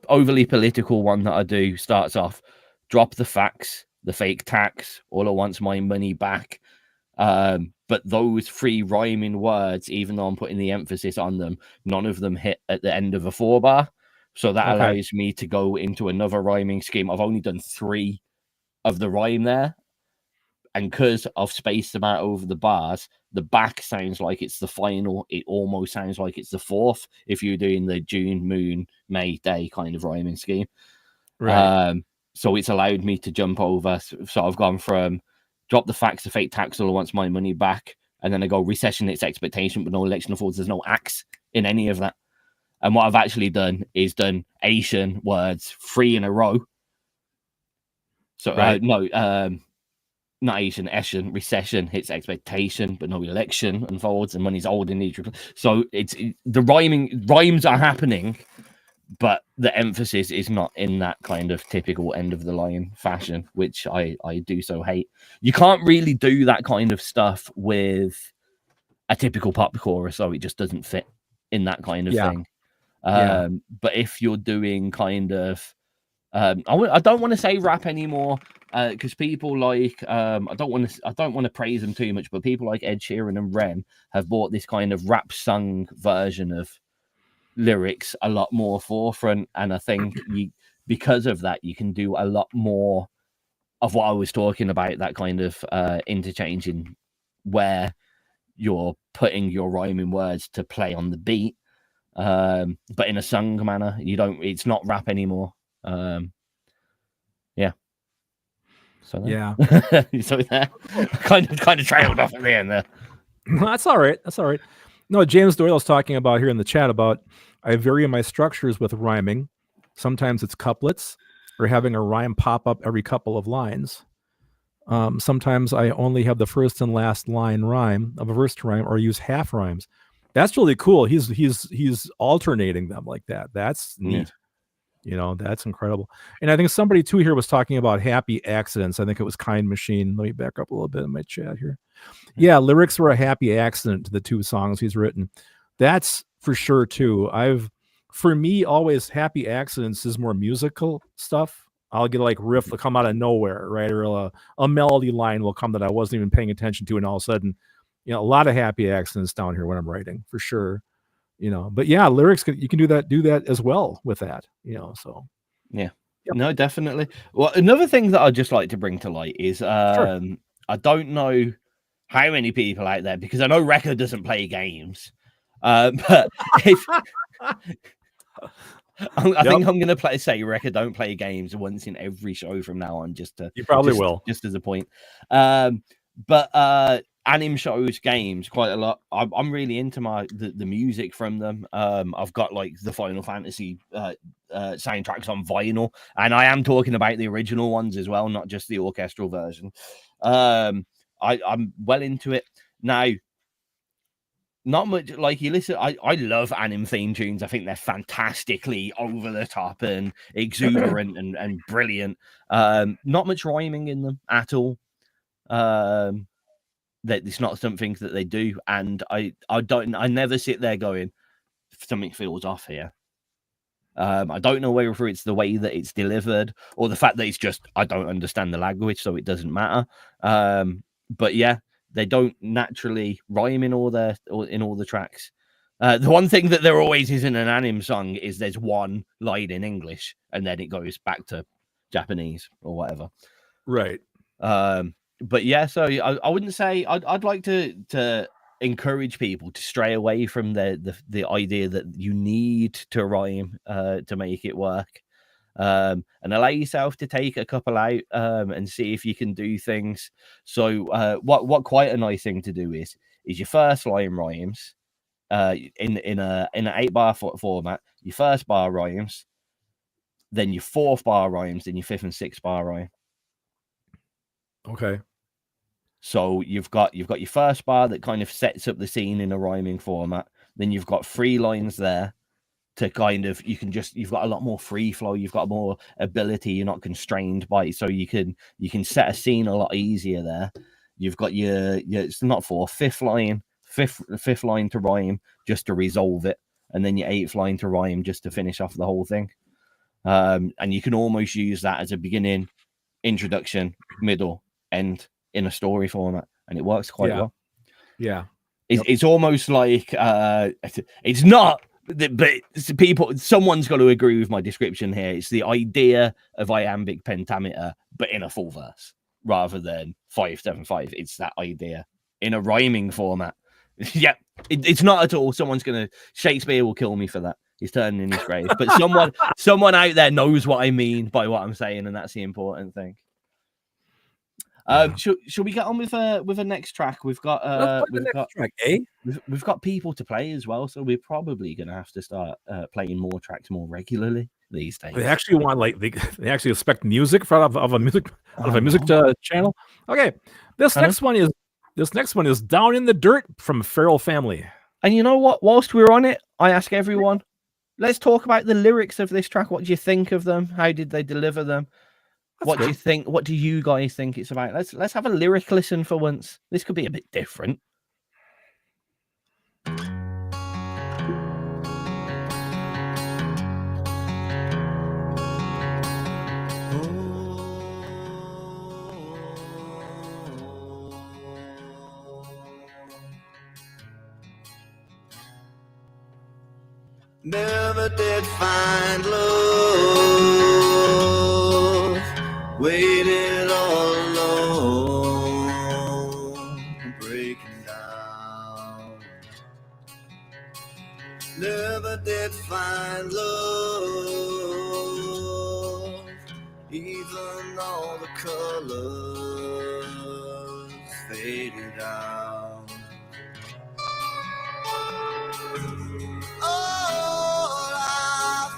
overly political one that I do starts off, drop the facts, the fake tax, all I want's my money back. But those three rhyming words, even though I'm putting the emphasis on them, none of them hit at the end of a 4-bar. So that allows me to go into another rhyming scheme. I've only done 3 of the rhyme there. And because I've spaced them out over the bars, the back sounds like it's the final. It almost sounds like it's the 4th if you're doing the June, Moon, May, Day kind of rhyming scheme. Right. So it's allowed me to jump over. So I've gone from drop the facts, the fake tax, all wants my money back. And then I go recession, its expectation, but no election affords. There's no axe in any of that. And what I've actually done is done Asian words 3 in a row. So not Asian, recession hits expectation, but no election unfolds, and money's old in each. So the rhymes are happening, but the emphasis is not in that kind of typical end of the line fashion, which I do so hate. You can't really do that kind of stuff with a typical pop chorus, so it just doesn't fit in that kind of thing. But if you're doing kind of I don't want to say rap anymore, because people like I don't want to praise them too much, but people like Ed Sheeran and Ren have brought this kind of rap sung version of lyrics a lot more forefront, and I think because of that you can do a lot more of what I was talking about, that kind of interchanging where you're putting your rhyming words to play on the beat, but in a sung manner. It's not rap anymore. Yeah. So Yeah. so that kind of trailed off at the end there. That's all right. That's all right. No, James Doyle's talking about here in the chat about I vary my structures with rhyming. Sometimes it's couplets or having a rhyme pop up every couple of lines. Sometimes I only have the first and last line rhyme of a verse to rhyme, or use half rhymes. That's really cool. He's alternating them like that. That's neat. You know, that's incredible. And I think somebody too here was talking about happy accidents. I think it was Kind Machine. Let me back up a little bit in my chat here. Yeah, lyrics were a happy accident to the two songs he's written. That's for sure too. For me, always happy accidents is more musical stuff. I'll get like riff will come out of nowhere, right? Or a melody line will come that I wasn't even paying attention to, and all of a sudden, you know, a lot of happy accidents down here when I'm writing, for sure. You know, but yeah, lyrics you can do that as well with that, you know. So yeah. Yep. No, definitely. Well, another thing that I'd just like to bring to light is Sure. I don't know how many people out there, because I know Rekka doesn't play games, but if I think I'm going to say Rekka don't play games once in every show from now on, you probably will, just as a point. But anime shows games quite a lot. I'm really into the music from them. I've got like the Final Fantasy soundtracks on vinyl, and I am talking about the original ones as well, not just the orchestral version. I'm well into it now. Not much like you listen. I love anime theme tunes. I think they're fantastically over the top and exuberant and brilliant. Not much rhyming in them at all. That it's not something that they do, and I never sit there going, something feels off here. I don't know whether it's the way that it's delivered or the fact that it's just I don't understand the language, so it doesn't matter. But yeah. They don't naturally rhyme in all the tracks. The one thing that there always is in an anime song is there's one line in English and then it goes back to Japanese or whatever. Right. But yeah, so I wouldn't say I'd like to encourage people to stray away from the idea that you need to rhyme to make it work. And allow yourself to take a couple out and see if you can do things. So what quite a nice thing to do is your first line rhymes in an 8-bar format. Your first bar rhymes, then your fourth bar rhymes, then your fifth and sixth bar rhyme. Okay. So you've got your first bar that kind of sets up the scene in a rhyming format. Then you've got 3 lines there. To kind of, you've got a lot more free flow, you've got more ability, you're not constrained by it, so you can set a scene a lot easier there. You've got your it's not fifth line to rhyme just to resolve it, and then your 8th line to rhyme just to finish off the whole thing. And you can almost use that as a beginning, introduction, middle, end in a story format, and it works quite well. Yeah. It's almost like it's not. But someone's got to agree with my description here. It's the idea of iambic pentameter, but in a full verse rather than 5/7/5. It's that idea in a rhyming format. Yeah, it's not at all. Shakespeare will kill me for that. He's turning in his grave. But someone out there knows what I mean by what I'm saying, and that's the important thing. Should we get on with a next track? We've got people to play as well, so we're probably gonna have to start playing more tracks more regularly these days. They actually want they actually expect music out of a music channel. Okay, this next one is Down in the Dirt from Feral Family. And you know what? Whilst we're on it, I ask everyone, let's talk about the lyrics of this track. What do you think of them? How did they deliver them? What do you think? What do you guys think it's about? Let's have a lyric listen for once. This could be a bit different. Never did find love, waited all alone, breaking down. Never did find love, even all the colors faded out. All I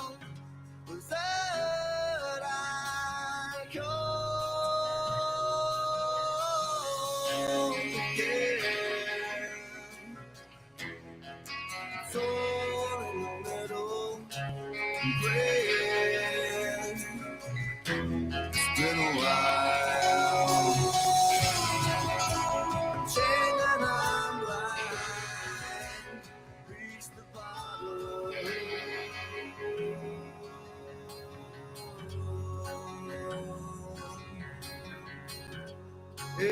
found was that I come again. Torn in the middle, praying. It's been a while. Chained and I'm blind. Reach the bottom. Hey,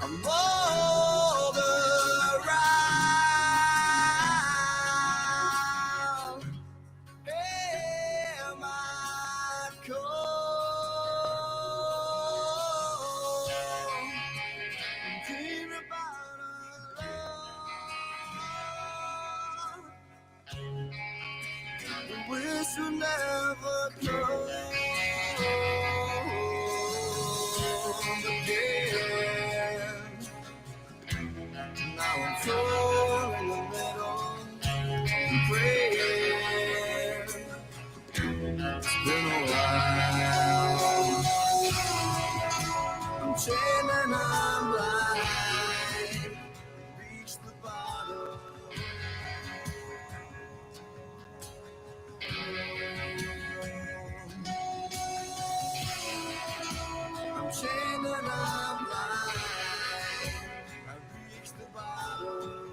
I'm all around. Am I cold? Dream about a love. The wish would never come again. Now I'm torn in the middle, praying. It's been a while. I'm chained and I'm blind. Reach the bottom. I'm chained and I'm blind. I reach the bottom.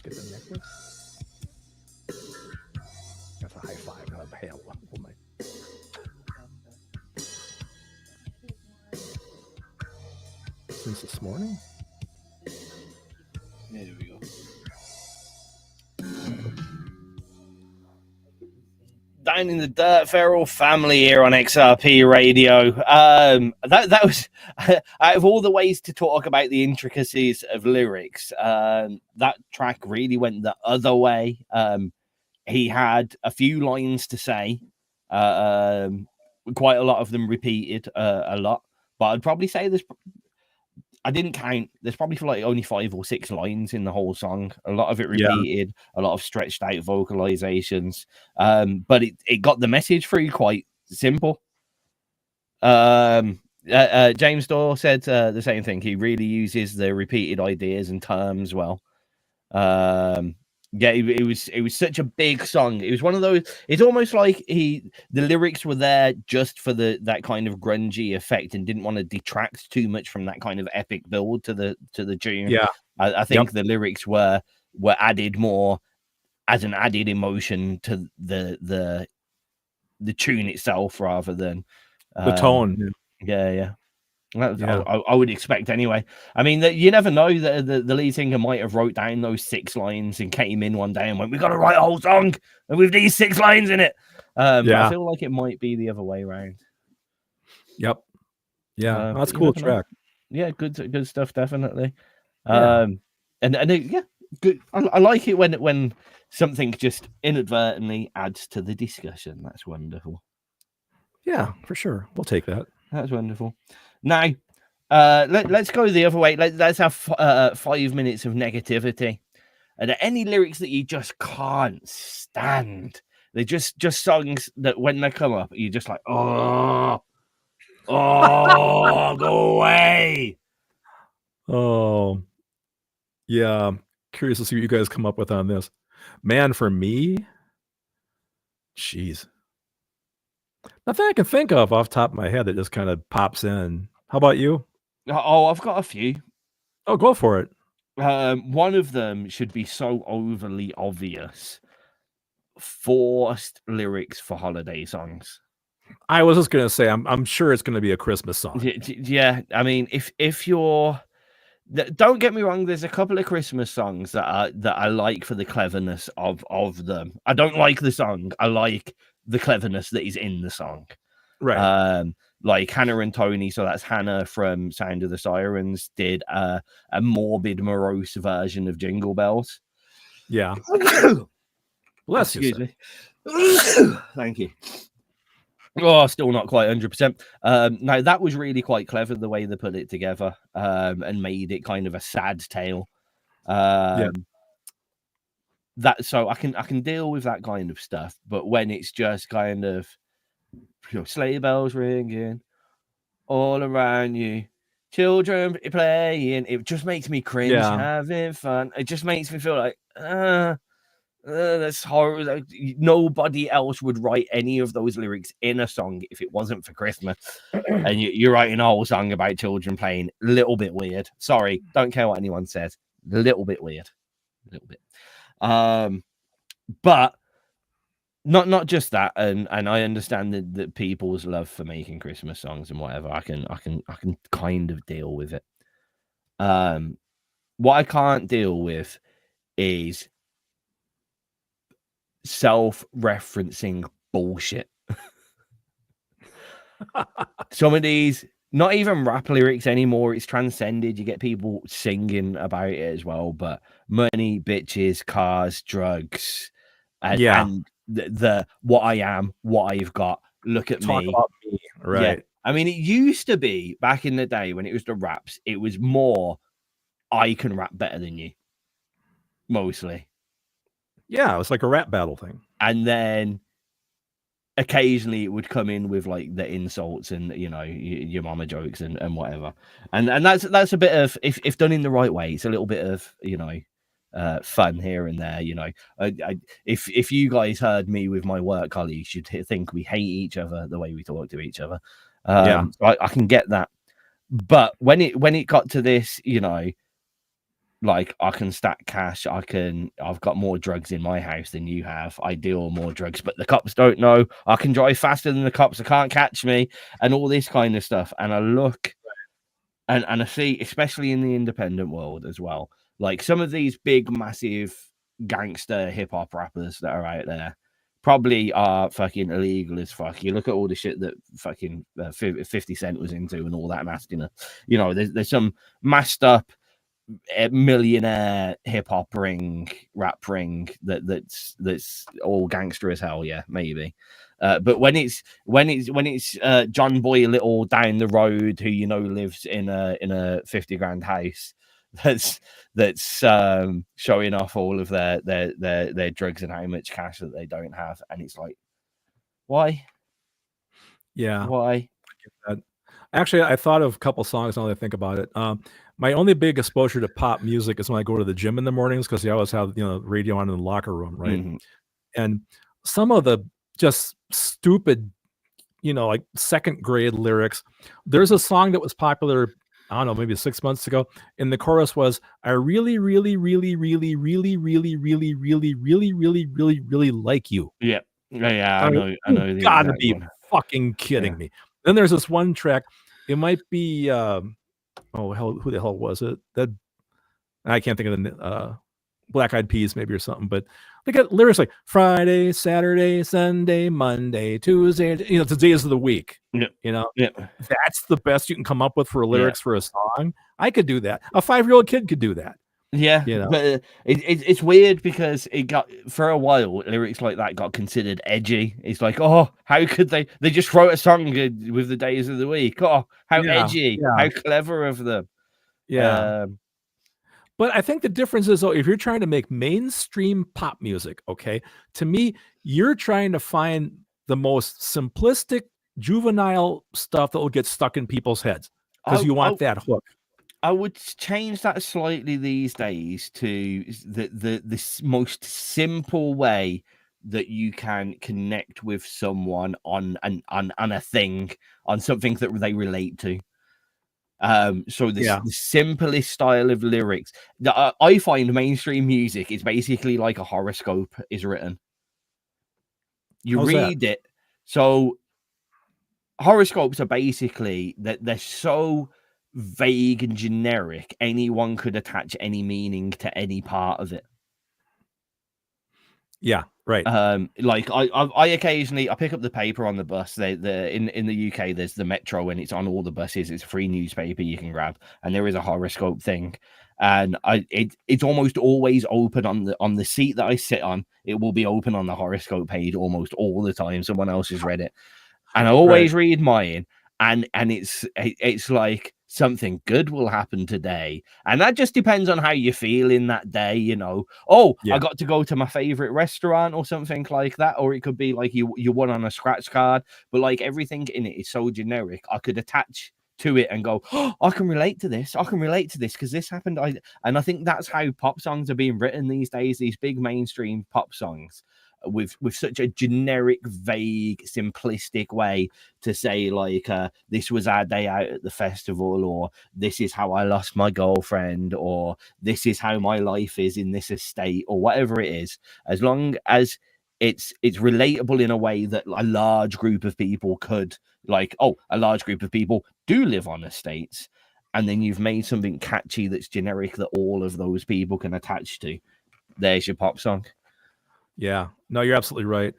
Get the necklace. That's a high five, not a hail. Oh my. Since this morning? There we go. Down in the Dirt, Feral Family here on XRP Radio. That was out of all the ways to talk about the intricacies of lyrics. That track really went the other way. He had a few lines to say, quite a lot of them repeated a lot. But I'd probably say there's I didn't count. There's probably like only 5 or 6 lines in the whole song. A lot of it repeated, a lot of stretched out vocalizations. But it got the message through quite simple. James Dorr said the same thing. He really uses the repeated ideas and terms well. Yeah, it was such a big song. It was one of those. It's almost like the lyrics were there just for that kind of grungy effect and didn't want to detract too much from that kind of epic build to the tune. Yeah, I think the lyrics were added more as an added emotion to the tune itself rather than the tone. Yeah. I would expect anyway. I mean, you never know that the lead singer might have wrote down those 6 lines and came in one day and went, "We got to write a whole song with these 6 lines in it." But I feel like it might be the other way around. Yep. Yeah, that's a cool track. Yeah, good stuff, definitely. And yeah, good. I like it when something just inadvertently adds to the discussion. That's wonderful. Yeah, for sure. We'll take that. That's wonderful. Now, let's go the other way. Let's have 5 minutes of negativity. Are there any lyrics that you just can't stand? They're just songs that when they come up, you're just like, oh, go away. Oh, yeah. Curious to see what you guys come up with on this. Man, for me, jeez. Nothing I can think of off the top of my head that just kind of pops in. How about you? Oh, I've got a few. Oh, go for it. One of them should be so overly obvious. Forced lyrics for holiday songs. I was just gonna say, I'm sure it's gonna be a Christmas song. Yeah, I mean, if you're, don't get me wrong, there's a couple of Christmas songs that I like for the cleverness of them. I don't like the song. I like the cleverness that is in the song. Right. Like Hannah and Tony, so that's Hannah from Sound of the Sirens, did a morbid, morose version of Jingle Bells. Yeah. Bless you. Excuse me. Thank you. Oh, still not quite 100%. No, that was really quite clever the way they put it together, and made it kind of a sad tale. That so I can deal with that kind of stuff, but when it's just kind of, you know, sleigh bells ringing all around you, children playing, it just makes me cringe. Having fun, it just makes me feel like that's horrible. Like, nobody else would write any of those lyrics in a song if it wasn't for Christmas. And you're writing a whole song about children playing. A little bit weird. Sorry, don't care what anyone says. A little bit weird. A little bit. But not just that, and I understand that people's love for making Christmas songs and whatever. I can kind of deal with it. What I can't deal with is self-referencing bullshit. Some of these, not even rap lyrics anymore, it's transcended. You get people singing about it as well, but money, bitches, cars, drugs, and the what I am, what I've got, look at Talk me. About me. Right. Yeah. I mean, it used to be back in the day when it was the raps, it was more I can rap better than you, mostly. Yeah, it was like a rap battle thing. And then occasionally it would come in with like the insults and, you know, your mama jokes and whatever. And that's a bit of, if done in the right way, it's a little bit of, you know, fun here and there. You know, if you guys heard me with my work colleagues, you'd think we hate each other the way we talk to each other. So I can get that. But when it got to this, you know, like I can stack cash, I've got more drugs in my house than you have. I deal more drugs, but the cops don't know. I can drive faster than the cops. They can't catch me, and all this kind of stuff. And I look, and I see, especially in the independent world as well, like some of these big, massive gangster hip hop rappers that are out there probably are fucking illegal as fuck. You look at all the shit that fucking 50 Cent was into and all that nastiness. You know, there's some masked up millionaire hip hop ring, rap ring that's all gangster as hell. Yeah, maybe. But when it's John Boy Little down the road who lives in a 50 grand house that's showing off all of their drugs and how much cash that they don't have, and it's like, why? Yeah. Why? Actually, I thought of a couple songs now that I think about it. My only big exposure to pop music is when I go to the gym in the mornings, because they always have radio on in the locker room, right? Mhm. And some of the just stupid, like second grade lyrics. There's a song that was popular, I don't know, maybe 6 months ago, and the chorus was, "I really, really, really, really, really, really, really, really, really, really, really, really like you." Yeah, I I know. You gotta exact be one. fucking kidding Yeah. me. Then there's this one track. It might be oh hell, who the hell was it? That I can't think of the Black Eyed Peas maybe or something, but they got lyrics like Friday, Saturday, Sunday, Monday, Tuesday. It's the days of the week. Yeah. Yeah. That's the best you can come up with for lyrics for a song. I could do that. A 5-year-old kid could do that. Yeah, but it's weird because it got, for a while, lyrics like that got considered edgy. It's like, oh, how could they just wrote a song with the days of the week? Oh, how edgy, how clever of them. Yeah. But I think the difference is, though, if you're trying to make mainstream pop music, okay, to me, you're trying to find the most simplistic, juvenile stuff that will get stuck in people's heads because you want that hook. I would change that slightly these days to the most simple way that you can connect with someone on a thing, on something that they relate to. So the simplest style of lyrics that I find mainstream music is basically like a horoscope is written. You read it. So horoscopes are basically that they're so vague and generic, anyone could attach any meaning to any part of it. Yeah, right. Like I occasionally pick up the paper on the bus. In the UK, there's the Metro, and it's on all the buses. It's a free newspaper you can grab, and there is a horoscope thing. And it's almost always open on the seat that I sit on. It will be open on the horoscope page almost all the time. Someone else has read it, and I always read mine. And it's like, something good will happen today, and that just depends on how you feel in that day. I got to go to my favorite restaurant or something like that, or it could be like you won on a scratch card. But like, everything in it is so generic, I could attach to it and go, oh, I can relate to this because this happened. And I think that's how pop songs are being written these days, these big mainstream pop songs, with such a generic, vague, simplistic way to say, like, this was our day out at the festival, or this is how I lost my girlfriend, or this is how my life is in this estate, or whatever it is. As long as it's relatable in a way that a large group of people could, like, a large group of people do live on estates, and then you've made something catchy that's generic that all of those people can attach to. There's your pop song. Yeah, no, you're absolutely right.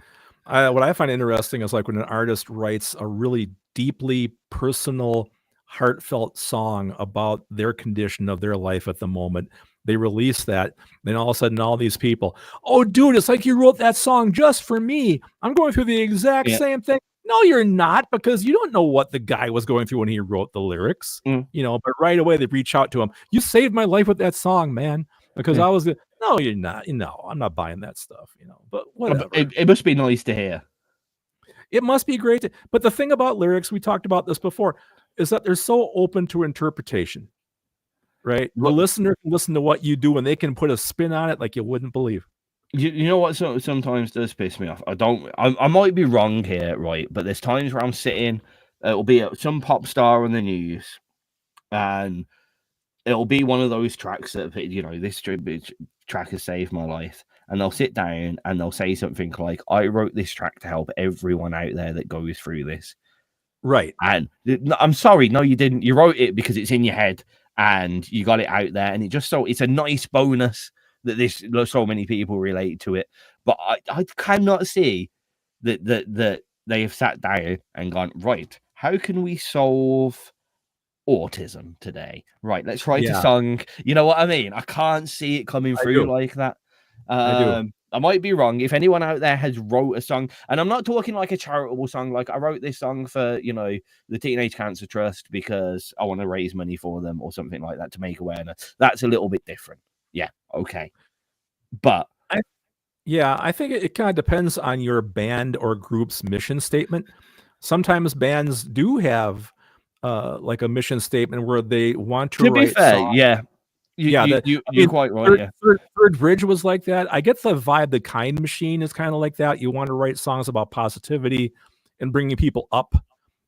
What I find interesting is, like, when an artist writes a really deeply personal, heartfelt song about their condition of their life at the moment, they release that, then all of a sudden all these people, oh, dude, it's like you wrote that song just for me. I'm going through the exact same thing. No, you're not, because you don't know what the guy was going through when he wrote the lyrics, but right away they reach out to him. You saved my life with that song, man, because I was no, you're not. I'm not buying that stuff, but whatever. It must be nice to hear. It must be great. But the thing about lyrics, we talked about this before, is that they're so open to interpretation, right? The listener can listen to what you do, and they can put a spin on it like you wouldn't believe. You know what sometimes does piss me off? I might be wrong here, right? But there's times where I'm sitting, it'll be some pop star on the news, and it'll be one of those tracks that, this track has saved my life. And they'll sit down and they'll say something like, I wrote this track to help everyone out there that goes through this. Right. And I'm sorry, no, you didn't. You wrote it because it's in your head and you got it out there. And it's a nice bonus that so many people relate to it. But I cannot see that they have sat down and gone, right, how can we solve autism today? Right, let's write a song. You know what I mean? I can't see it coming through like that. I might be wrong. If anyone out there has wrote a song, and I'm not talking like a charitable song, like I wrote this song for, you know, the Teenage Cancer Trust because I want to raise money for them or something like that to make awareness. That's a little bit different. Yeah, okay. But I think it kind of depends on your band or group's mission statement. Sometimes bands do have like a mission statement where they want to write be fair, songs. yeah. You're quite right. Yeah. Third Bridge was like that. I get the vibe. The Kind Machine is kind of like that. You want to write songs about positivity and bringing people up.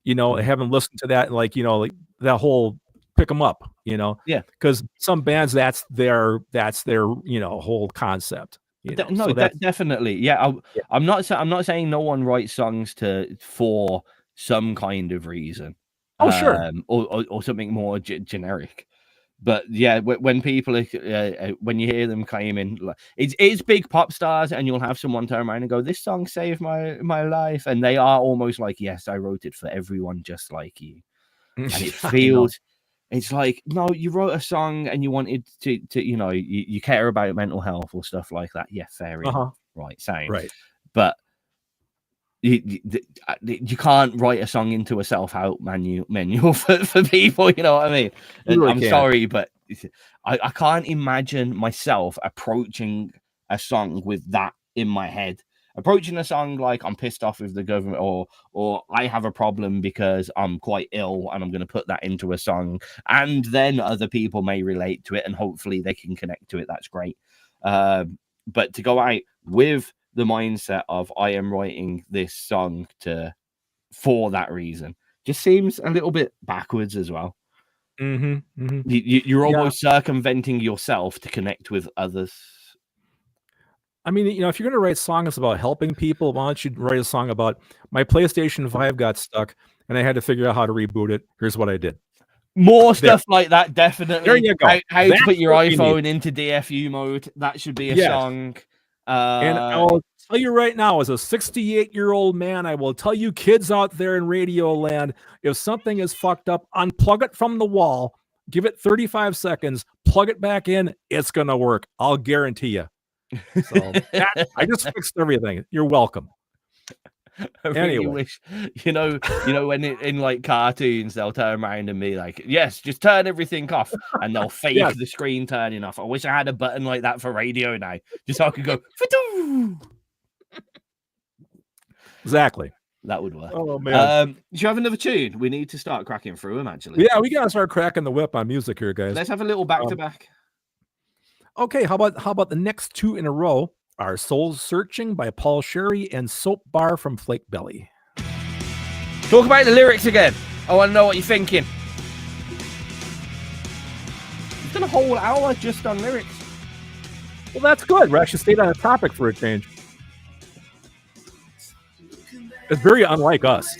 You know, having listened to that and like, you know, like that whole pick them up. You know, yeah. Because some bands that's their you know whole concept. You know? No, definitely. Yeah, I'm not saying no one writes songs for some kind of reason. Oh, sure. Or something more generic. But yeah, when people when you hear them claiming it's big pop stars, and you'll have someone turn around and go, "This song saved my life," and they are almost like, "Yes, I wrote it for everyone just like you," and it feels. It's like, no, you wrote a song and you wanted to you know, you care about mental health or stuff like that. Yeah, fair enough. Right, same. Right. But you can't write a song into a self-help manual for people, you know what I mean? Really I'm sorry, but I can't imagine myself approaching a song with that in my head. Approaching a song like I'm pissed off with the government, or I have a problem because I'm quite ill, and I'm going to put that into a song, and then other people may relate to it, and hopefully they can connect to it. That's great. But to go out with the mindset of I am writing this song for that reason just seems a little bit backwards as well. You're almost circumventing yourself to connect with others. I mean, you know, if you're going to write songs about helping people, why don't you write a song about my PlayStation 5 got stuck and I had to figure out how to reboot it. Here's what I did. More stuff like that, definitely. There you go. How to put your iPhone into DFU mode. That should be a song. And I'll tell you right now, as a 68-year-old man, I will tell you kids out there in radio land, if something is fucked up, unplug it from the wall, give it 35 seconds, plug it back in, it's going to work. I'll guarantee you. So I just fixed everything. You're welcome. I really wish, you know, when in like cartoons, they'll turn around and be like, yes, just turn everything off, and they'll fake the screen turning off. I wish I had a button like that for radio now, just so I could go, exactly. That would work. Oh, man. Do you have another tune? We need to start cracking through them, actually. Yeah, we got to start cracking the whip on music here, guys. Let's have a little back-to-back. Okay, how about the next two in a row? Are Soul Searching by Paul Sherry and Soap Bar from Flake Belly. Talk about the lyrics again. I want to know what you're thinking. You've done a whole hour just on lyrics. Well, that's good. We actually stayed on a topic for a change. It's very unlike us.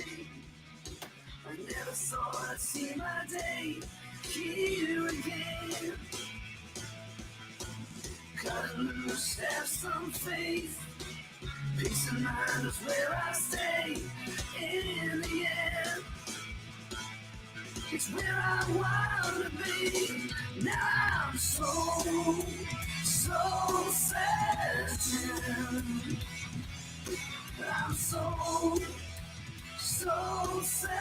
Have some faith. Peace of mind is where I stay. In the end, it's where I want to be. Now I'm so searching. I'm so searching.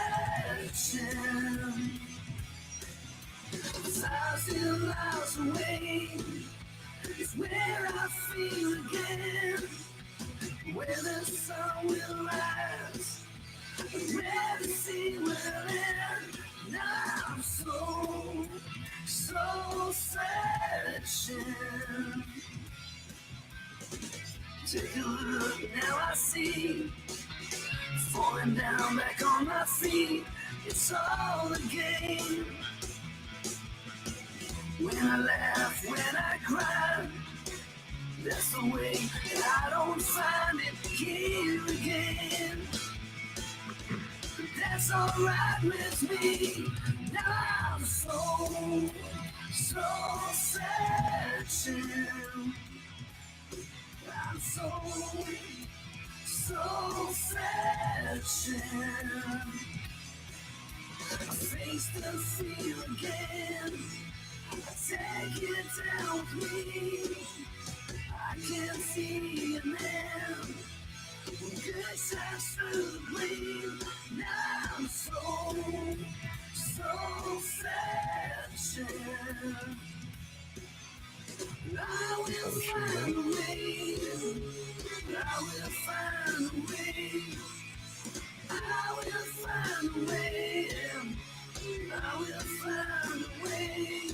1,000 miles away. It's where I feel again, where the sun will rise, where the sea will end. Now I'm so searching. Take a look, now I see, falling down back on my feet. It's all a game. When I laugh, when I cry, that's the way, and I don't find it here again. But that's alright with me. Now I'm so searching. I'm so searching. I face the fear again. Take it down with me. I can see a man who gets us through the bleed. Now I'm so searching. I will find a way. I will find a way. I will find a way. I will find a way.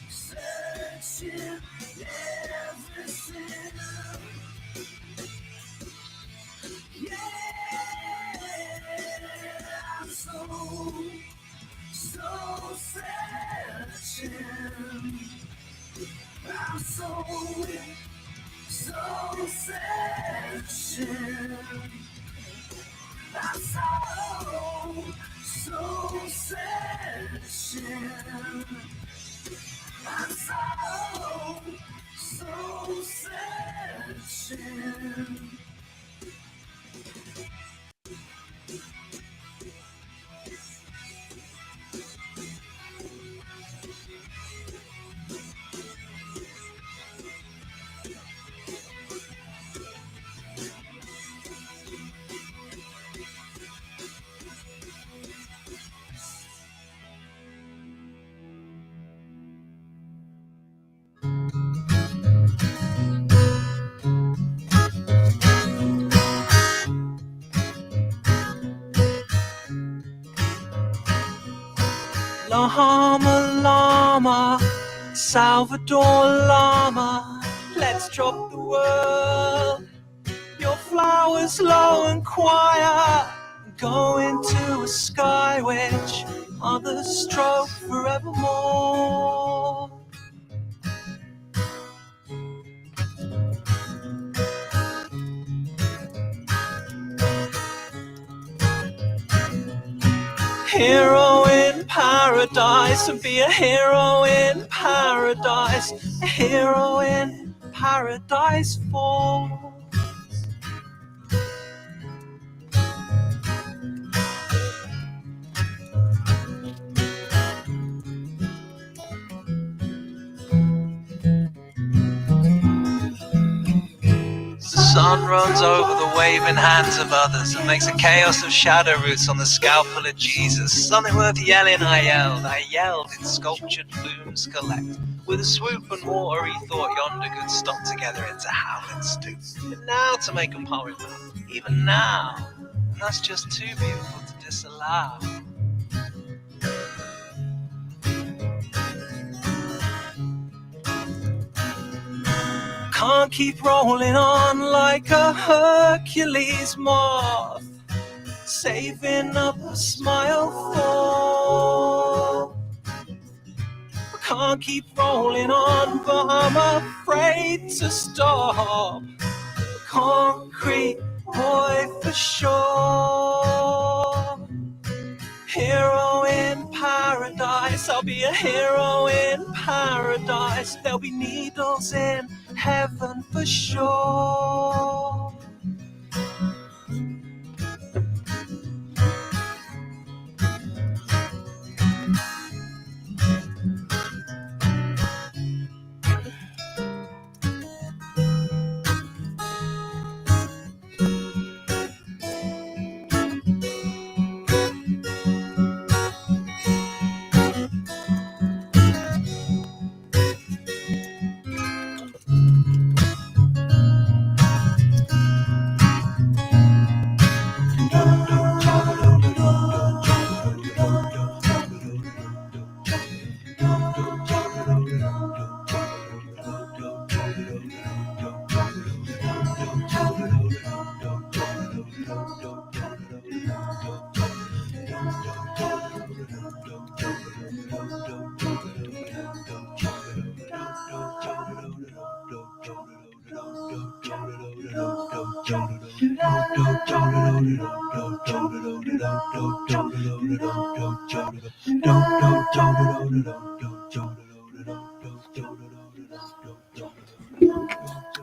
Searching everything. Yeah, I'm so searching. I'm so searching. I'm so searching. I'm so searching. Llama, llama, Salvador Llama, let's drop the world. Your flowers low and quiet, go into a sky which others stroke forevermore. Hero in paradise, and be a hero in paradise, a hero in paradise falls. The sun runs over the waving hands of others and makes a chaos of shadow roots on the scalpel of Jesus. Something worth yelling, I yelled in sculptured blooms collect. With a swoop and watery thought yonder could stop together into howling stoop. But now to make a poem, even now, and that's just too beautiful to disallow. Can't keep rolling on like a Hercules moth, saving up a smile for. Can't keep rolling on, but I'm afraid to stop. Concrete boy for sure. Hero in paradise, I'll be a hero in paradise. There'll be needles in heaven for sure.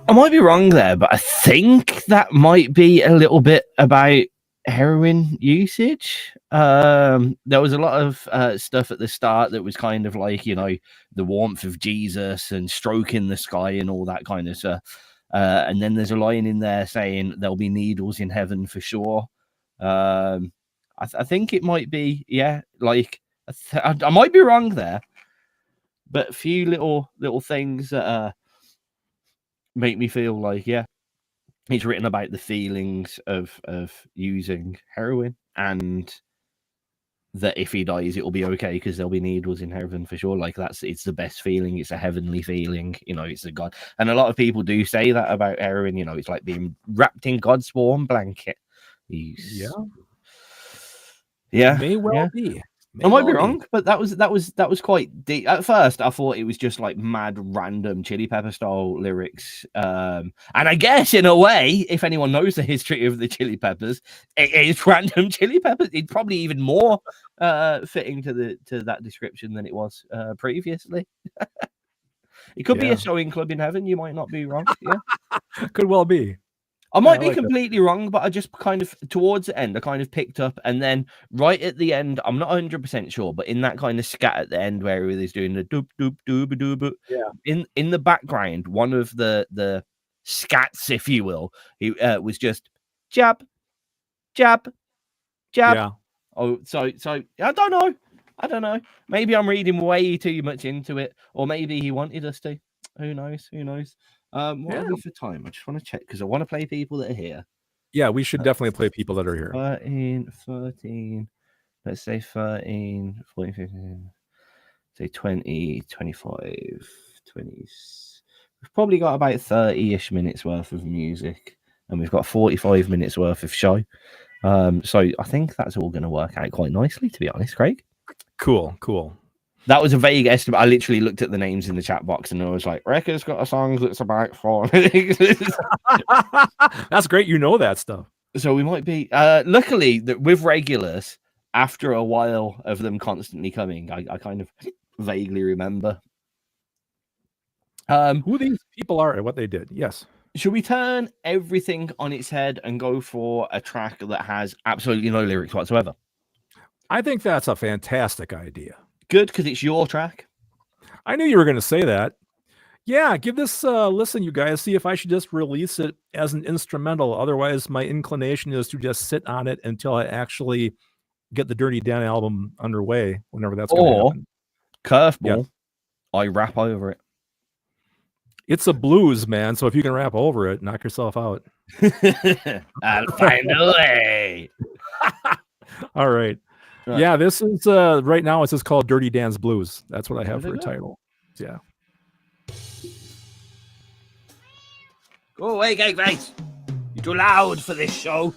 I might be wrong there, but I think that might be a little bit about heroin usage. There was a lot of stuff at the start that was kind of like, you know, the warmth of Jesus and stroking the sky and all that kind of stuff. And then there's a line in there saying there'll be needles in heaven for sure. I think it might be, yeah, like I might be wrong there, but a few little things that make me feel like, yeah, he's written about the feelings of using heroin, and that if he dies, it'll be okay because there'll be needles in heaven for sure. Like it's the best feeling. It's a heavenly feeling. You know, it's a God. And a lot of people do say that about heroin. You know, it's like being wrapped in God's warm blanket. Yeah. May well be. I might be wrong, but that was quite deep. At first, I thought it was just like mad random Chili Pepper style lyrics. And I guess in a way, if anyone knows the history of the Chili Peppers, it is random Chili Peppers. It's probably even more fitting to that description than it was previously. It could be a sewing club in heaven. You might not be wrong. Yeah, could well be. I might be completely wrong, but I just kind of towards the end, I kind of picked up, and then right at the end, I'm not 100% sure, but in that kind of scat at the end where he was doing the doop doop doop doop, in the background, one of the scats, if you will, he was just jab, jab, jab. Yeah. Oh, so I don't know. Maybe I'm reading way too much into it, or maybe he wanted us to. Who knows? What are we for time? I just want to check because I want to play people that are here. Yeah, we should definitely play people that are here. 13, let's say 13, 14, 15, say 20, 25, 20. We've probably got about 30-ish minutes worth of music, and we've got 45 minutes worth of show. So I think that's all going to work out quite nicely, to be honest, Craig. Cool. That was a vague estimate. I literally looked at the names in the chat box and I was like, Rekka's got a song that's about 4. That's great. You know that stuff. So we might be, luckily, that with regulars, after a while of them constantly coming, I kind of vaguely remember. Who these people are and what they did. Yes. Should we turn everything on its head and go for a track that has absolutely no lyrics whatsoever? I think that's a fantastic idea. Good, because it's your track. I knew you were going to say that. Yeah, give this a listen, you guys. See if I should just release it as an instrumental. Otherwise, my inclination is to just sit on it until I actually get the Dirty Dan album underway, whenever that's going to happen. Curveball, I rap over it. It's a blues, man. So if you can rap over it, knock yourself out. I'll find a way. All right. Yeah, this is right now. It's just called Dirty Dan's Blues. That's what I have for a title. Yeah. Go away, gay face. You're too loud for this show.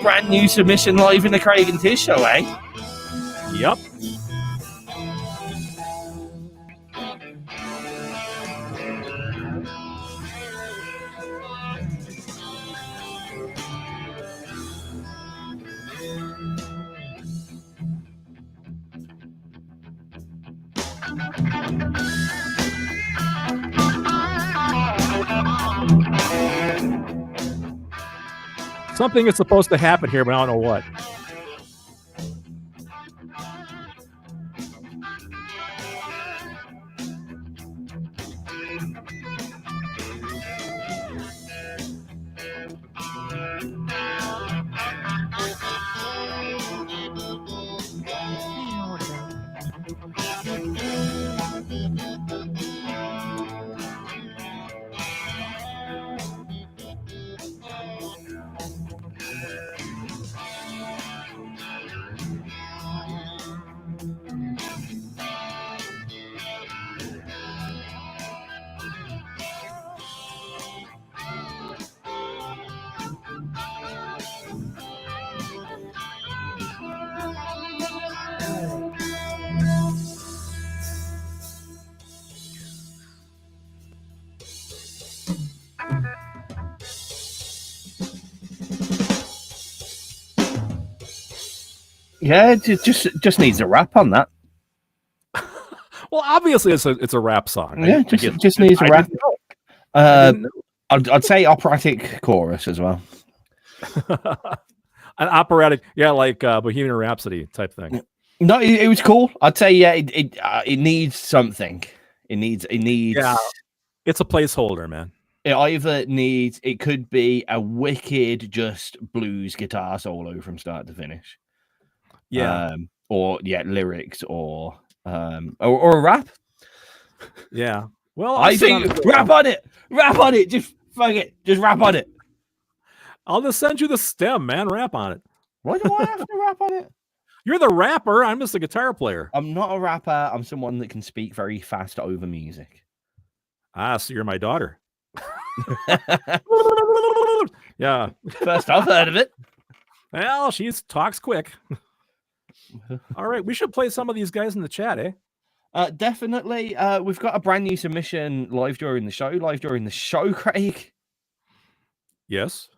Brand new submission live in the Craig and Tizz show, eh? Yep. Something is supposed to happen here, but I don't know what. Yeah, it just needs a rap on that. Well, obviously it's a rap song. Yeah, just needs a rap. I didn't know. I'd say operatic chorus as well. An operatic, yeah, like Bohemian Rhapsody type thing. No, it was cool. I'd say yeah, it needs something. It needs. Yeah, it's a placeholder, man. It either needs. It could be a wicked just blues guitar solo from start to finish. Yeah. Or lyrics or a rap. Yeah. Well, I think rap on it. Rap on it. Just fuck it. Just rap on it. I'll just send you the stem, man. Rap on it. Why do I have to rap on it? You're the rapper. I'm just a guitar player. I'm not a rapper. I'm someone that can speak very fast over music. Ah, so you're my daughter. Yeah. First I've heard of it. Well, she talks quick. All right, we should play some of these guys in the chat, eh? Definitely. We've got a brand new submission live during the show, Craig. Yes.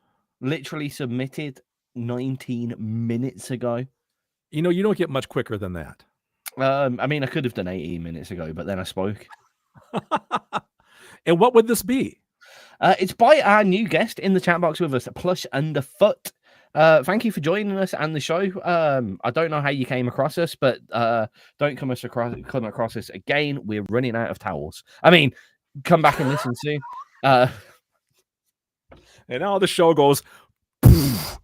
Literally submitted 19 minutes ago. You know, you don't get much quicker than that. I mean, I could have done 18 minutes ago, but then I spoke. And what would this be? It's by our new guest in the chat box with us, Plush Underfoot. Thank you for joining us and the show. I don't know how you came across us, but don't come across us again. We're running out of towels. I mean, come back and listen soon. And now the show goes. Poof.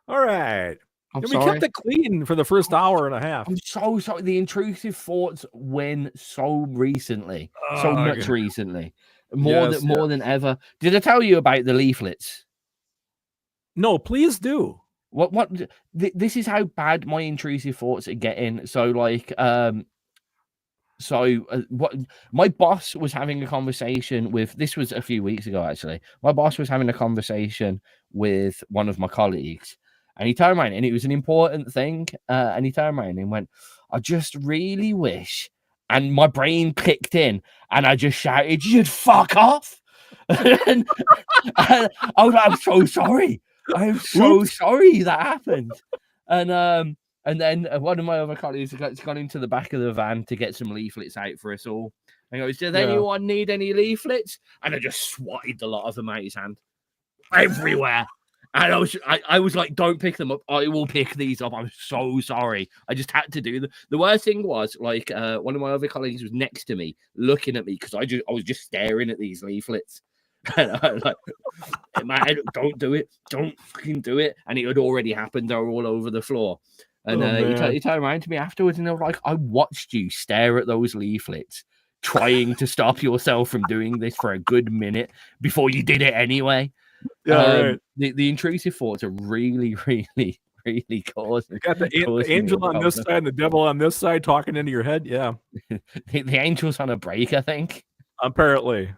All right. We kept it clean for the first hour and a half. I'm so sorry. The intrusive thoughts win so recently, so much recently, more than ever. Did I tell you about the leaflets? No, please do. What? This is how bad my intrusive thoughts are getting. So, like, what? My boss was having a conversation with. This was a few weeks ago, actually. My boss was having a conversation with one of my colleagues. And he turned around, and it was an important thing. And he turned around and went, I just really wish. And my brain clicked in, and I just shouted, you'd fuck off. And I was like, I'm so sorry. I'm so sorry that happened. And then one of my other colleagues has gone into the back of the van to get some leaflets out for us all. And goes, does anyone need any leaflets? And I just swatted a lot of them out his hand. Everywhere. And I was like, don't pick them up. I will pick these up. I'm so sorry. I just had to do them. The worst thing was, like, one of my other colleagues was next to me, looking at me because I was just staring at these leaflets. And I was like, man, don't do it. Don't fucking do it. And it had already happened. They were all over the floor. And he turned around to me afterwards, and they were like, I watched you stare at those leaflets, trying to stop yourself from doing this for a good minute before you did it anyway. Yeah, right. The intrusive thoughts are really, really, really causing. You got the angel on this side and the devil on this side talking into your head. Yeah. the angel's on a break, I think. Apparently.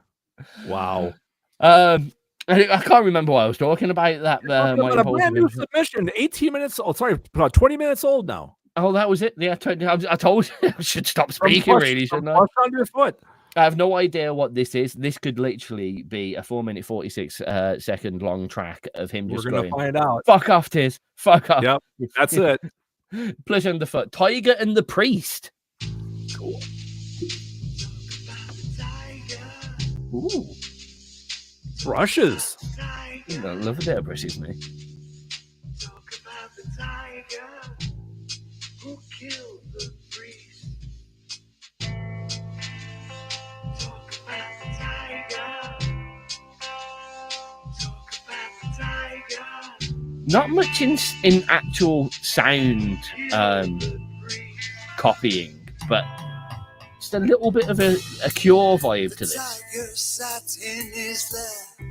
Wow. I can't remember what I was talking about. That a brand new submission, 18 minutes old. Sorry, 20 minutes old now. Oh, that was it. Yeah, I told you I should stop speaking. Really, shouldn't I? Underfoot. I have no idea what this is. This could literally be a 4-minute 46 second long track of him just going, find out. Fuck off, Tizz. Fuck off. Yep, that's it. Plush Underfoot. Tiger and the Priest. Cool. Ooh. Brushes. I love a bit of brushes, mate. Talk about the tiger who killed the priest. Talk about the tiger. Talk about the tiger. Not much in actual sound copying, but just a little bit of a Cure vibe to this. Tiger sat in his lair,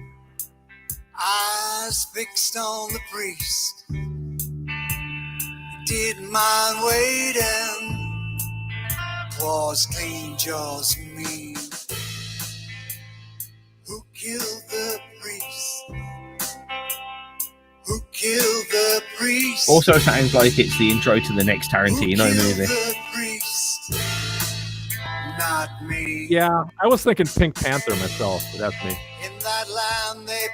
eyes fixed on the priest. Didn't mind waiting, claws clean, jaws mean. Who killed the priest? Who killed the priest? Also sounds like it's the intro to the next Tarantino movie. The priest? Not me. Yeah, I was thinking Pink Panther myself, but that's me. In that land they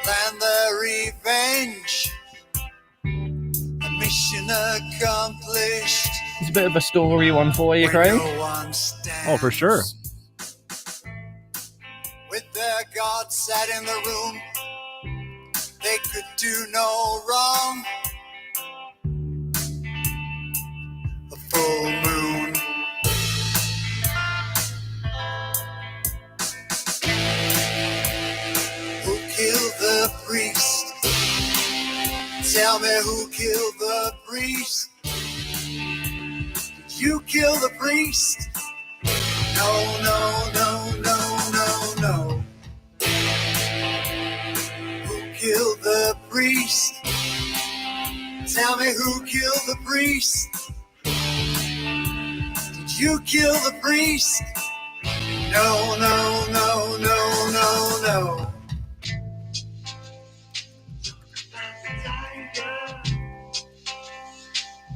plan their revenge. mission accomplished. It's a bit of a story one for you, When Craig. no one stands. Oh, for sure. With their God sat in the room, they could do no wrong. The full moon. Who killed the priest? Tell me who killed the priest? Did you kill the priest? No, no, no, no, no, no. Who killed the priest? Tell me who killed the priest? Did you kill the priest? No, no, no, no, no, no.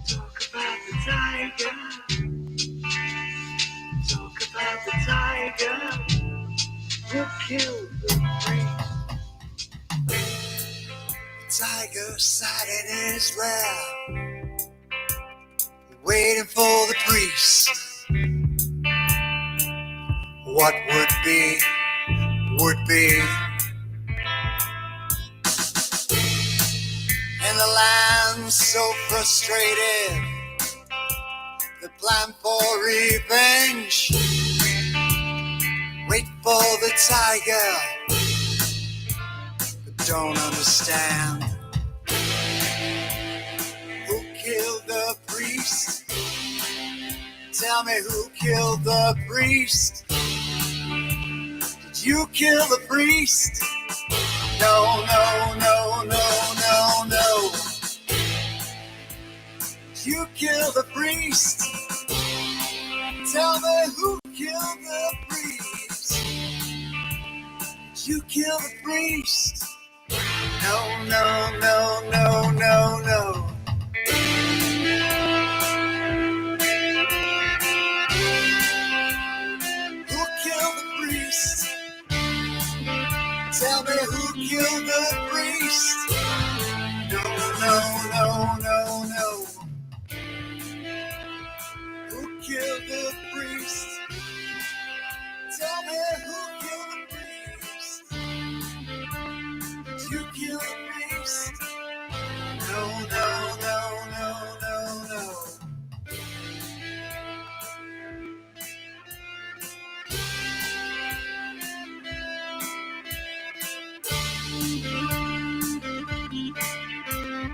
Talk about the tiger. Talk about the tiger. Who killed the priest? The tiger sat in his lair, waiting for the priest. What would be, would be. And the land so frustrated, the plan for revenge. Wait for the tiger, but don't understand. Who killed the priest? Tell me who killed the priest? Did you kill the priest? No, no, no, no, no, no. Did you kill the priest? Tell me who killed the priest? Did you kill the priest? No, no, no, no, no, no. Who killed the priest? Tell me who killed the priest? No, no, no, no, no. Who killed the priest? Tell me who killed the priest? Did you kill the priest? No, no, no, no, no, no.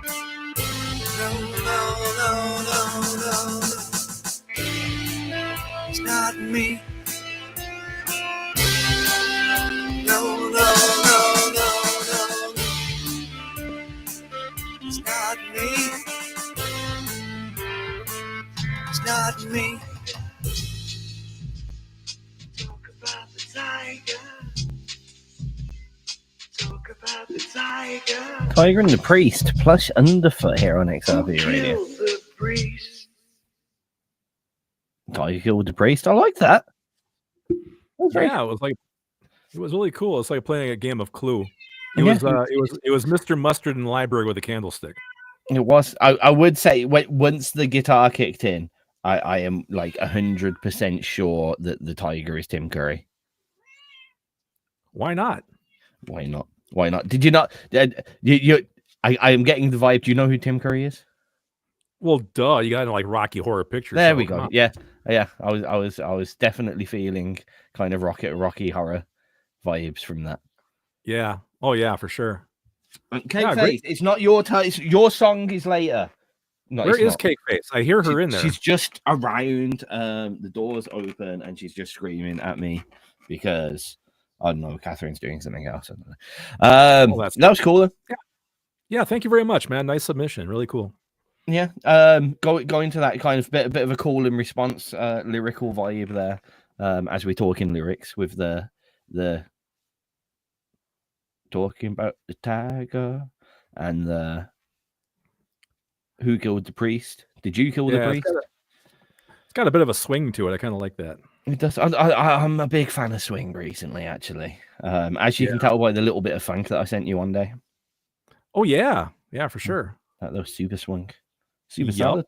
No, no, no, no, no, no. It's not me. No, no, no, no, no, no. It's not me. It's not me. Talk about the tiger. Talk about the tiger. Tiger and the Priest, plush underfoot here on XRP Who Radio. killed the priest? Tiger killed the Priest. I like that. That's very Yeah, it was really cool. It's like playing a game of Clue. It Yeah. was Mr. Mustard in the library with a candlestick. It was. I would say once the guitar kicked in, I am like 100% sure that the Tiger is Tim Curry. Why not? Why not? Why not? Did you not? I am getting the vibe. Do you know who Tim Curry is? Well, duh. You got like Rocky Horror Picture There Show. we Come go. on. Yeah. I was definitely feeling kind of Rocky Horror vibes from that. Yeah. Oh yeah, for sure. Cake Yeah, Face, great. it's not your time. Your song is later. No, Where it's is not. Cake Face? I hear her in there. She's just around. The door's open and she's just screaming at me because I don't know. Catherine's doing something else. I don't know. That was cool. Though. Yeah. Thank you very much, man. Nice submission. Really cool. Yeah. Go into that kind of bit of a call and response, lyrical vibe there. As we talk in lyrics with the talking about the tiger and the who killed the priest. Did you kill the priest? It's got a bit of a swing to it. I kind of like that. It does. I'm a big fan of swing recently, actually. As you can tell by the little bit of funk that I sent you one day. Oh yeah, yeah, for sure. That was super swing. Super Yup.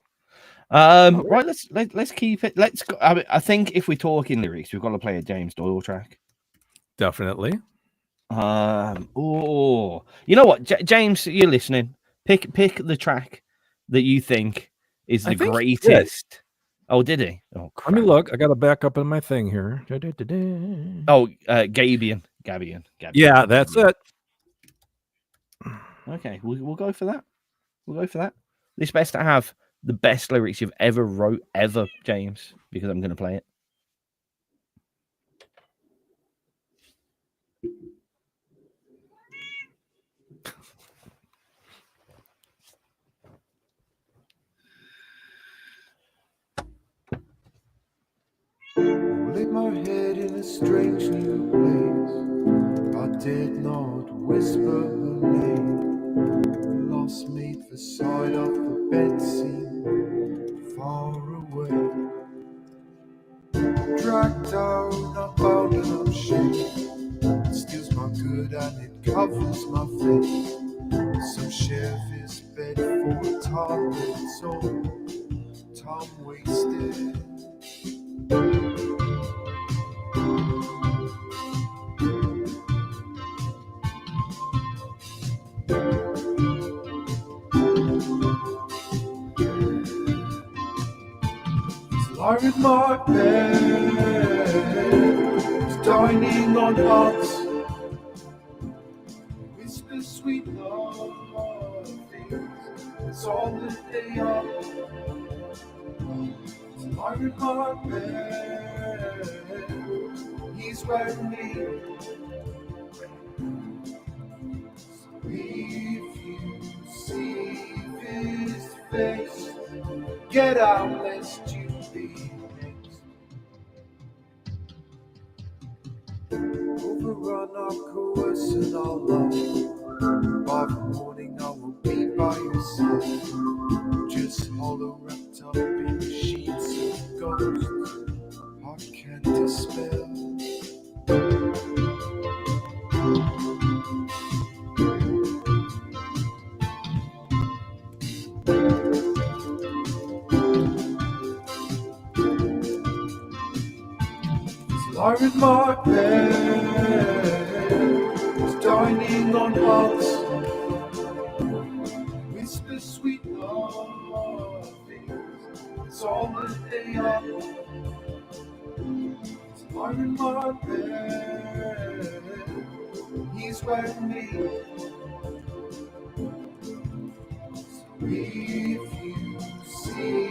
solid. Right, let's keep it. Let's go. I think if we're talking lyrics, we've got to play a James Doyle track. Definitely. Oh, you know what, James, you're listening. Pick the track that you think is I the think he did. greatest. Oh, did he? Oh, crap. Let me look. I got to back up in my thing here. Oh, Gabion. Yeah, that's it. Okay, we'll go for that. We'll go for that. It's best to have the best lyrics you've ever wrote, ever, James, because I'm going to play it. Laid my head in a strange new place. I did not whisper her name. Lost me the side of the bed seemed far away. Dragged out, I'm bound and I'm shamed. It steals my good and it covers my face. Some share this bed for a time, but it's all time wasted. Lying in my bed, dining on hearts, whisper sweet love things. It's all that they are. Lying in my bed, he's wearing me. So if you see his face, get out, lest you be next. Overrun our course and our love. By the morning I will be by your side. Just hollow wrapped up in sheets of ghosts. I can't dispel. Lying in my bed, was dining on hearts, whisper sweet love things. It's all that they are. Lying in my bed, he's wearing me. So if you see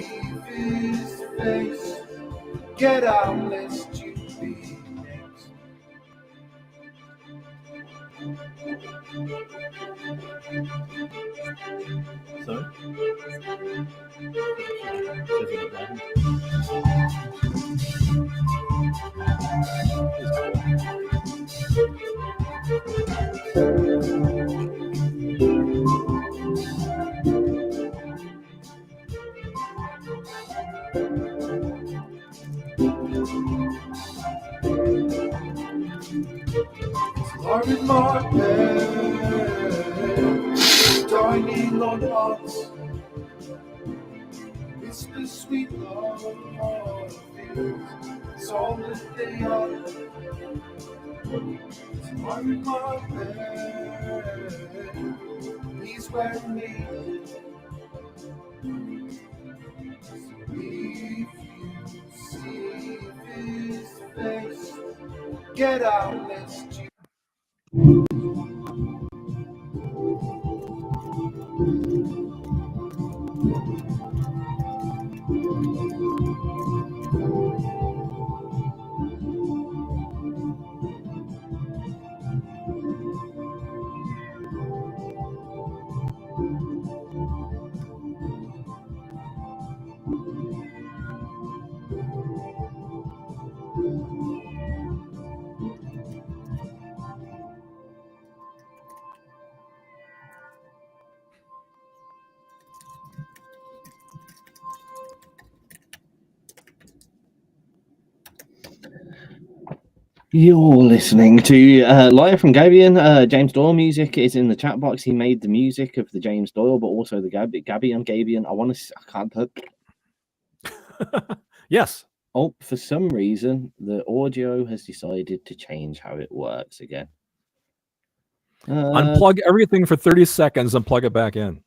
his face, get out, lest you be next. Sorry? Lying in my bed, dining on hearts, whisper sweet love things. It's all that they are. Lying in my bed, he's wearing me. So if you see his face, get out, lest you. You're listening to Live from Gabion. James Doyle music is in the chat box. He made the music of the James Doyle, but also the Gabion. I can't put. Yes. Oh, for some reason, the audio has decided to change how it works again. Unplug everything for 30 seconds and plug it back in.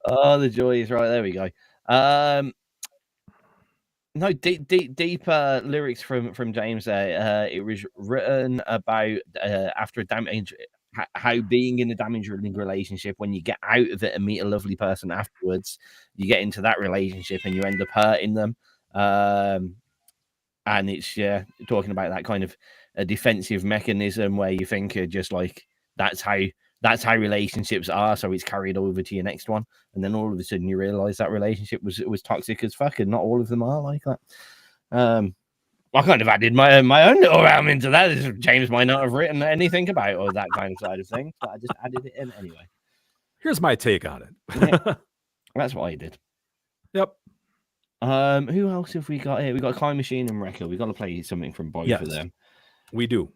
Oh, the joy is right. There we go. No, deeper lyrics from James there. It was written about after a damage, how being in a damaging relationship, when you get out of it and meet a lovely person afterwards, you get into that relationship and you end up hurting them. And it's talking about that kind of a defensive mechanism where you think just like that's how relationships are, so it's carried over to your next one, and then all of a sudden you realize that relationship was toxic as fuck, and not all of them are like that. I kind of added my own little realm into that. James might not have written anything about or that kind of side of things, but I just added it in anyway. Here's my take on it. Yeah, that's what I did. Yep. Who else have we got here? We got Kai Machine and Wrecker. We got to play something from both of them. We do.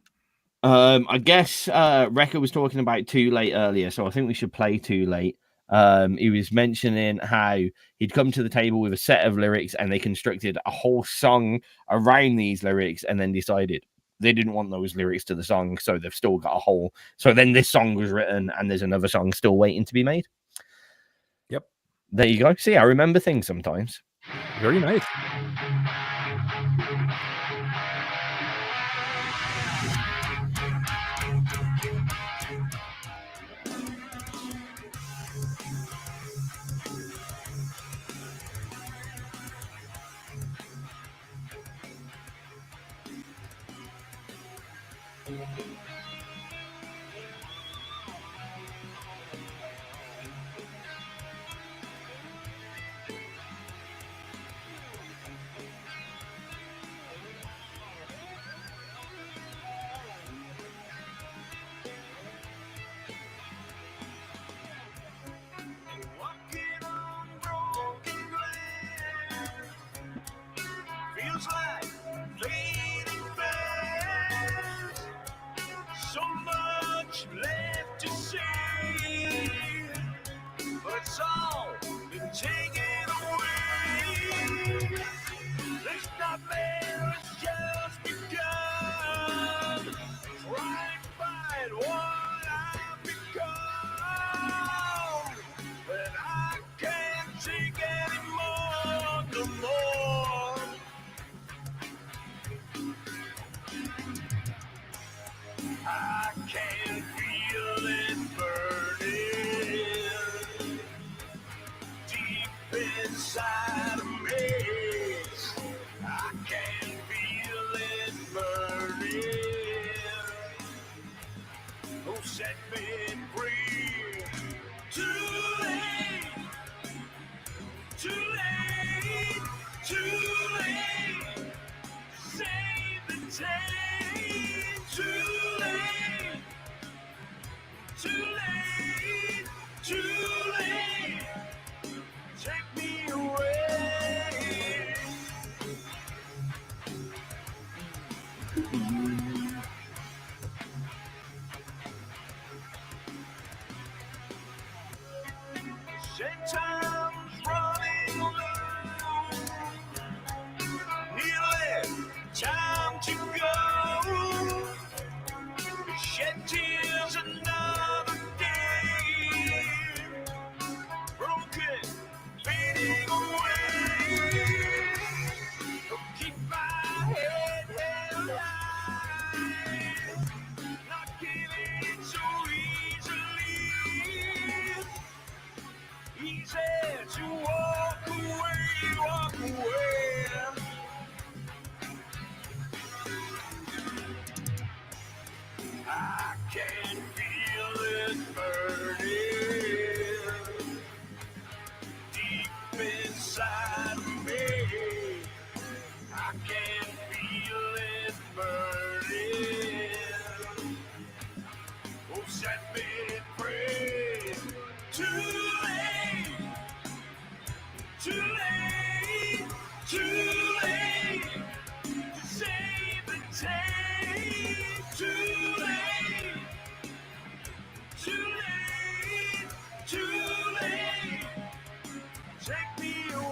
I guess Wrecker was talking about Too Late earlier, so I think we should play Too Late. He was mentioning how he'd come to the table with a set of lyrics and they constructed a whole song around these lyrics and then decided they didn't want those lyrics to the song, so they've still got a whole. So then this song was written and there's another song still waiting to be made. Yep. There you go. See, I remember things sometimes. Very nice. Feels like fading fast. So much left to say, but it's all been taken away. This nightmare has just begun. Try and find what I've become, but I can't take anymore, no more. I can feel it burning deep inside of me. I can feel it burning. Oh, set me free. Too late, too late, too late. Save the day. Too late, too late, too late. Take me away. Same time's running low. Nearly time to go. Shed tears another day. Broken, fading away. Don't keep my head held high. Not giving so easily. Easy to walk away, walk away. I can feel it burning deep inside of me. I can feel it burning. Oh, set me free. Too late, too late, too late. Take me away.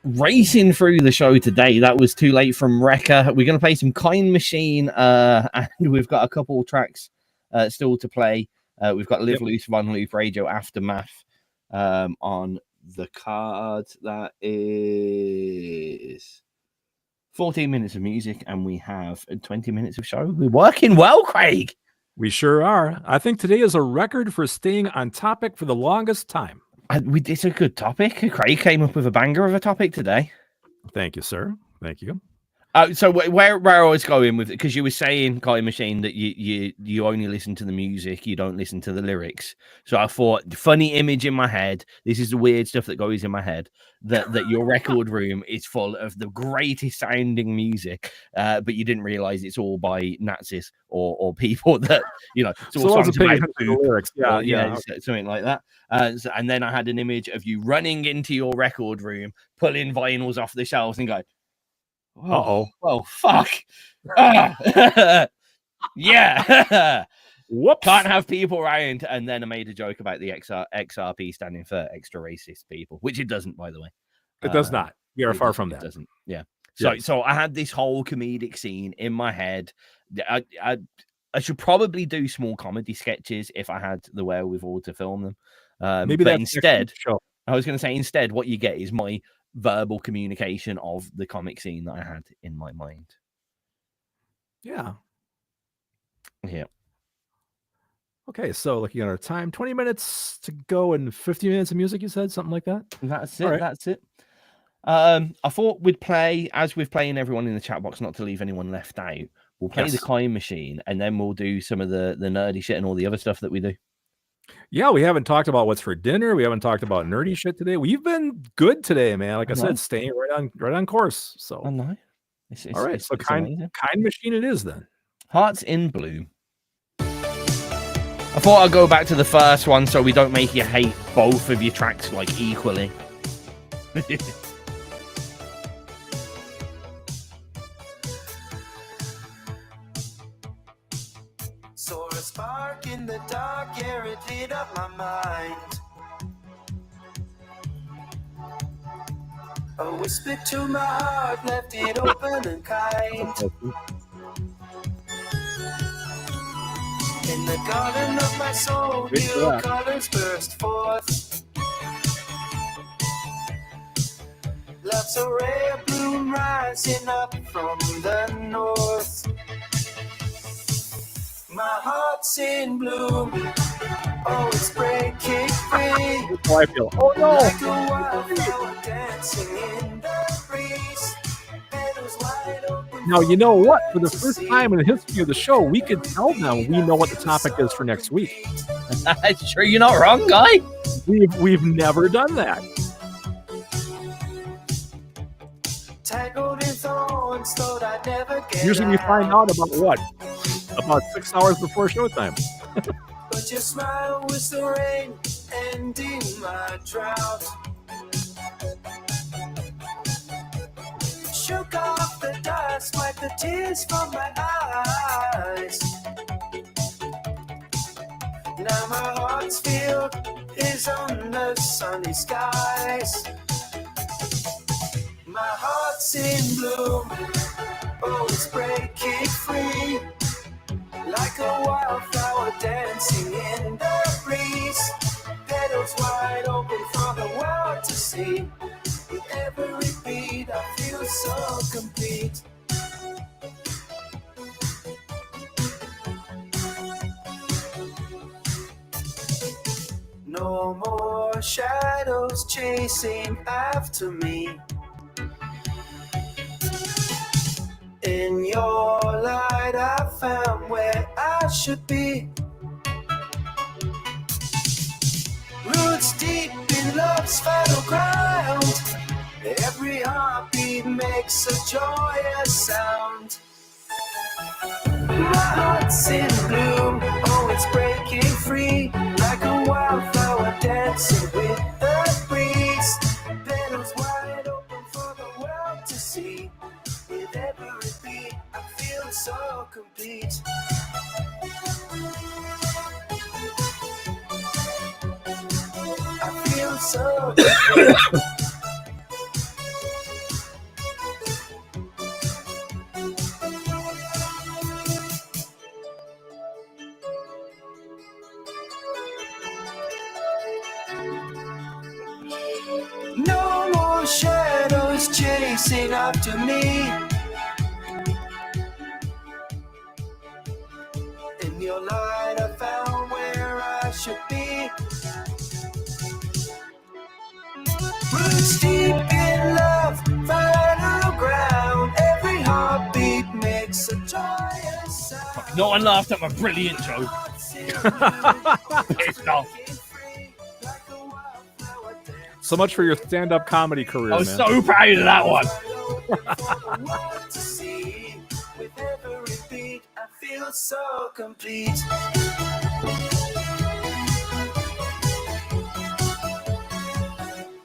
Racing through the show today, that was Too Late from Wrecker. We're going to play some Kind Machine, and we've got a couple tracks still to play. We've got Live Luce, Run Loop, Radio Aftermath on the card. That is 14 minutes of music, and we have 20 minutes of show. We're working well, Craig. We sure are. I think today is a record for staying on topic for the longest time. It's a good topic. Craig came up with a banger of a topic today. Thank you, sir. Thank you. So where I was going with it, because you were saying, Kind Machine, that you only listen to the music, you don't listen to the lyrics. So I thought, funny image in my head. This is the weird stuff that goes in my head. That your record room is full of the greatest sounding music, but you didn't realize it's all by Nazis or people that It's all songs about the lyrics. yeah, something like that. And then I had an image of you running into your record room, pulling vinyls off the shelves, and going, Uh-oh. Well, fuck. Yeah. Whoops. Can't have people around. And then I made a joke about the XRP standing for extra racist people, which it doesn't, by the way. It does not. We are far from that. It doesn't. Yeah. Yes. So I had this whole comedic scene in my head. I should probably do small comedy sketches if I had the wherewithal to film them. Maybe but that's instead, show. I was going to say, instead, what you get is my verbal communication of the comic scene that I had in my mind. Yeah. Okay, so looking at our time, 20 minutes to go and 50 minutes of music, you said? Something like that? That's it. All right. That's it. I thought we'd play, as we're playing everyone in the chat box, not to leave anyone left out, we'll play the Kind Machine, and then we'll do some of the nerdy shit and all the other stuff that we do. Yeah, we haven't talked about what's for dinner. We haven't talked about nerdy shit today. We've been good today, man. Like I said, staying right on course. So I know. All right, so kind Machine it is then. Hearts in Bloom. I thought I'd go back to the first one so we don't make you hate both of your tracks like equally. Saw a spark in the dark, yeah, it lit up my mind. A whisper to my heart, left it open and kind. In the garden of my soul, new colors burst forth. Love's a ray of bloom rising up from the north. My heart's in bloom, oh, it's breaking free. That's how I feel. Oh no! Like a wildflower dancing in the breeze. Petals wide open. Now, you know what? For the first time in the history of the show, we could tell them we know what the topic is for next week. That's true. You're not wrong, guy. We've never done that. Tangled in thorns, thought I'd never get Usually we find out. out about what? About 6 hours before showtime. But your smile was the rain ending my drought. Shook off the dust, wiped the tears from my eyes. Now my heart's field is on the sunny skies. My heart's in bloom, oh, it's breaking free. Like a wildflower dancing in the breeze. Petals wide open for the world to see. With every beat I feel so complete. No more shadows chasing after me. In your light I found where I should be. Roots deep in love's final ground. Every heartbeat makes a joyous sound. My heart's in bloom, oh, it's breaking free. Like a wildflower dancing with the breeze. Petals wide open for the world to see. With every beat, I feel so complete. I feel so complete. No more shadows chasing after me. In your light I found where I should be. Roots deep in love, final ground. Every heartbeat makes a joyous sound. No one laughed at my brilliant joke. Pissed off. So much for your stand-up comedy career, I was man. so proud of that one. With every beat, I feel so complete.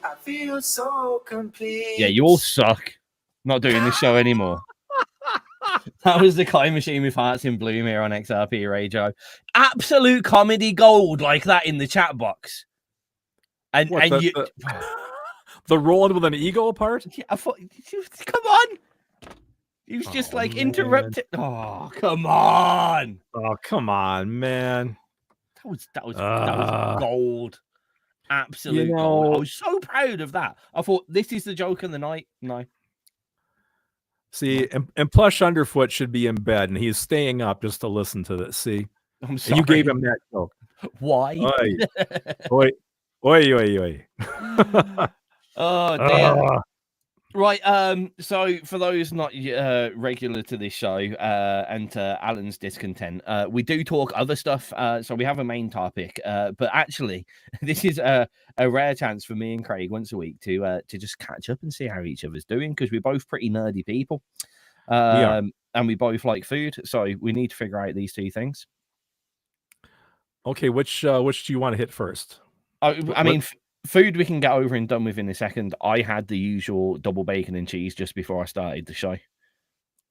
I feel so complete. Yeah, you all suck. Not doing this show anymore. That was the Kai Machine with Hearts in Bloom here on XRP Radio. Absolute comedy gold like that in the chat box. And What, and you the rolling with an ego part? Yeah, I thought, come on. He was just like man. interrupting. Oh, come on. Oh, come on, man. That was gold. Absolute You gold. I know- was so proud of that. I thought this is the joke of the night. No. See, and Plush Underfoot should be in bed, and he's staying up just to listen to this. See, I'm and sorry. you gave him that joke. Why? Oi, oi, oi, oi, oi. Oh dear. Ah. Right, so for those not regular to this show and to Alan's discontent, we do talk other stuff. So we have a main topic, but actually, this is a rare chance for me and Craig once a week to just catch up and see how each other's doing, because we're both pretty nerdy people, and we both like food, so we need to figure out these two things. Okay, which do you want to hit first? I mean, food we can get over and done with in a second. I had the usual double bacon and cheese just before I started the show.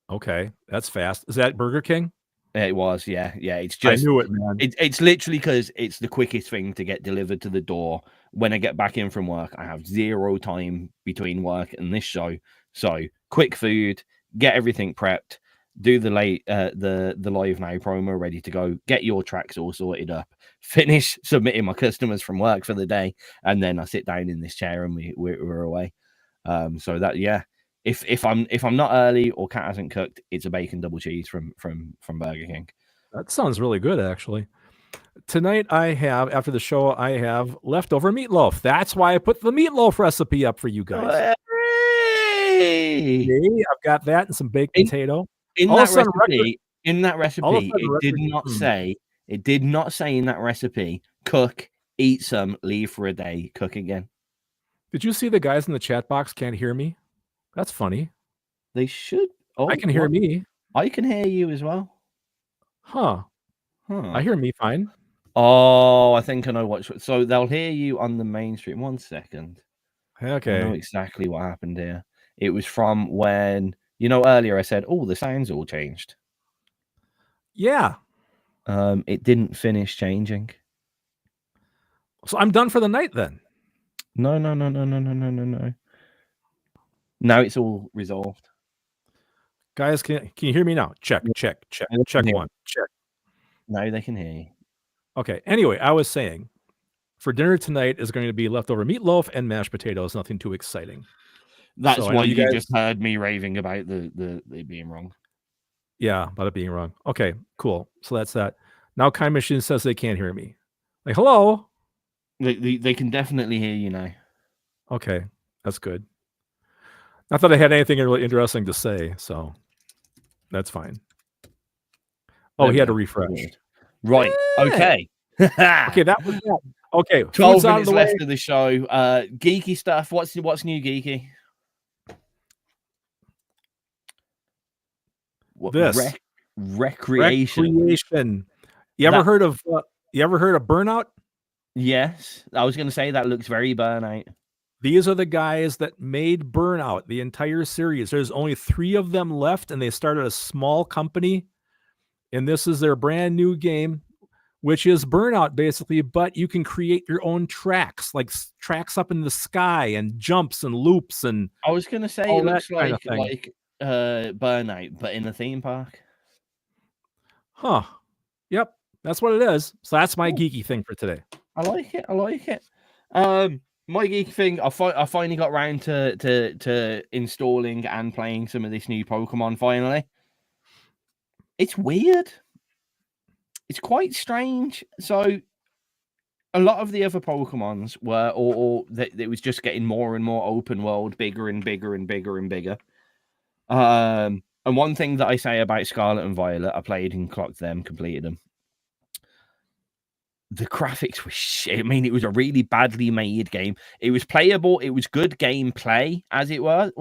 Okay, that's fast. Is that Burger King? It was, yeah. It's just, I knew it, man. It's literally because it's the quickest thing to get delivered to the door. When I get back in from work, I have zero time between work and this show. So quick food, get everything prepped, do the Live Now promo ready to go, get your tracks all sorted up, finish submitting my customers from work for the day, and then I sit down in this chair and we're away. So that, yeah. If I'm not early or Cat hasn't cooked, it's a bacon double cheese from Burger King. That sounds really good, actually. Tonight I have, after the show, I have leftover meatloaf. That's why I put the meatloaf recipe up for you guys. Hey! Okay, I've got that and some baked potato. In All that of a sudden, recipe, it did not say in that recipe, cook, eat some, leave for a day, cook again. Did you see the guys in the chat box can't hear me? That's funny. They should. Oh, I can hear what? me. I can hear you as well. Huh. I hear me fine. Oh, I think I know what. So they'll hear you on the main stream. 1 second. I know Okay. exactly what happened here. It was from when, earlier I said, oh, the sounds all changed. Yeah. It didn't finish changing. So I'm done for the night then. No. Now it's all resolved. Guys, can you hear me now? Check. Check one. Check. Now they can hear you. Okay. Anyway, I was saying for dinner tonight is going to be leftover meatloaf and mashed potatoes. Nothing too exciting. That's So I why know you you guys- just heard me raving about the being wrong. Yeah, about it being wrong. Okay, cool. So that's that. Now Kind Machine says they can't hear me. Like, hello? They can definitely hear you now. Okay, that's good. Not that I had anything really interesting to say, so that's fine. Oh, he had to refresh. Right. Okay. Okay, that was that. Okay, 12 food's out of minutes the left way. of the show. Geeky stuff. What's new, Geeky? This recreation. You ever heard of Burnout? Yes, I was going to say that looks very Burnout. These are the guys that made Burnout, the entire series. There's only 3 of them left, and they started a small company. And this is their brand new game, which is Burnout, basically. But you can create your own tracks, like tracks up in the sky and jumps and loops. And I was going to say it looks like Burnout, but in a theme park. Huh. Yep. That's what it is. So that's my geeky thing for today. I like it. My geeky thing, I finally got around to installing and playing some of this new Pokemon finally. It's weird. It's quite strange. So a lot of the other Pokemons were or that it was just getting more and more open world, bigger and bigger and bigger and bigger. And one thing that I say about Scarlet and Violet, I played and clocked them, completed them. The graphics were shit. I mean, it was a really badly made game. It was playable. It was good gameplay, as it were.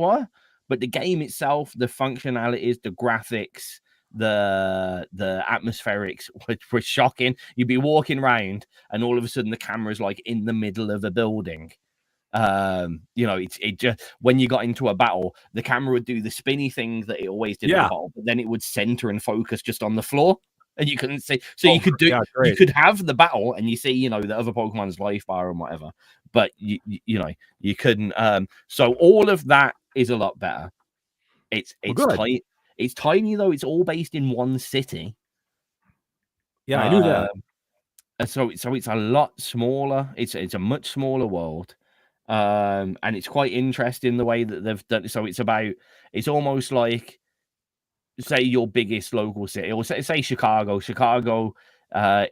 But the game itself, the functionalities, the graphics, the atmospherics were shocking. You'd be walking around, and all of a sudden, the camera's like in the middle of a building. It just when you got into a battle, the camera would do the spinny thing that it always did. Yeah. But then it would center and focus just on the floor. And you couldn't see, so you could you could have the battle, and you see, the other Pokemon's life bar and whatever, but you couldn't. So all of that is a lot better. It's tight. It's tiny though. It's all based in one city. Yeah, I knew that. And so it's a lot smaller. It's a much smaller world, and it's quite interesting the way that they've done. So it's almost like, say, your biggest local city, or say Chicago. Chicago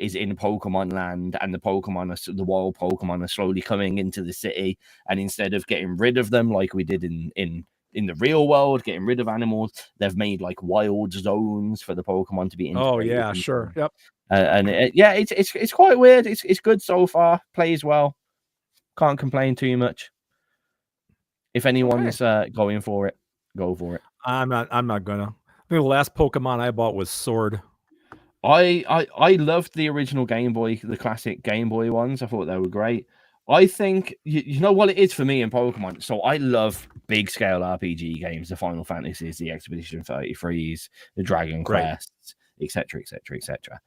is in Pokemon land, and the wild Pokemon are slowly coming into the city. And instead of getting rid of them like we did in the real world, getting rid of animals, they've made like wild zones for the Pokemon to be in. Oh yeah, sure. Yep. It's quite weird. It's good so far. Plays well. Can't complain too much. If anyone's going for it, go for it. I'm not gonna. I think the last Pokemon I bought was Sword. I loved the original Game Boy, the classic Game Boy ones. I thought they were great. I think you know what it is for me in Pokemon. So I love big scale RPG games, the Final Fantasies, the Expedition 33s, the Dragon Quests, etc., etc., etc.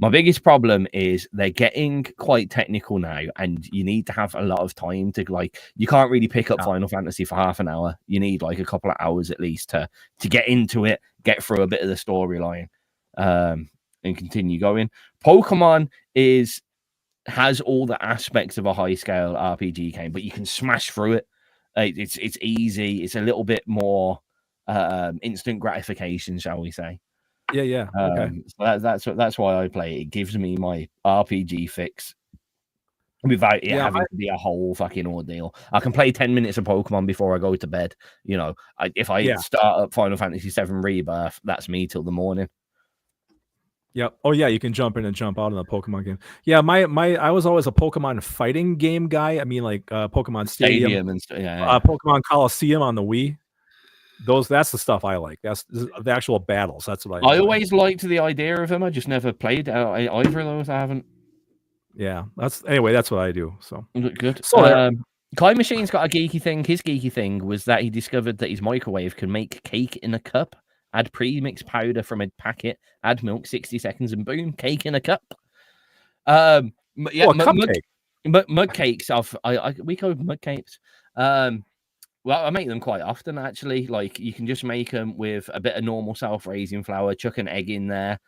My biggest problem is they're getting quite technical now, and you need to have a lot of time to you can't really pick up Final Fantasy for half an hour. You need like a couple of hours at least to get into it, get through a bit of the storyline, and continue going. Pokemon has all the aspects of a high scale RPG game, but you can smash through it. It's easy. It's a little bit more instant gratification, shall we say? Yeah. Okay. So that's why I play it. It gives me my RPG fix without it having to be a whole fucking ordeal. I can play 10 minutes of Pokemon before I go to bed. If I start up Final Fantasy VII Rebirth, that's me till the morning. Yep. Oh yeah, you can jump in and jump out in the Pokemon game. Yeah, I was always a Pokemon fighting game guy. I mean, like Pokemon Stadium and Pokemon Coliseum on the Wii. That's the stuff I like. That's the actual battles. That's what I I enjoy. always liked the idea of them. I just never played either of those. I haven't. Yeah, that's what I do. So Good. So Kai Machine's got a geeky thing. His geeky thing was that he discovered that his microwave can make cake in a cup. Add pre-mixed powder from a packet. Add milk, 60 seconds, and boom, cake in a cup. Yeah, a cupcake. Mug cakes. We call them mug cakes. Well, I make them quite often actually. Like you can just make them with a bit of normal self-raising flour, chuck an egg in there,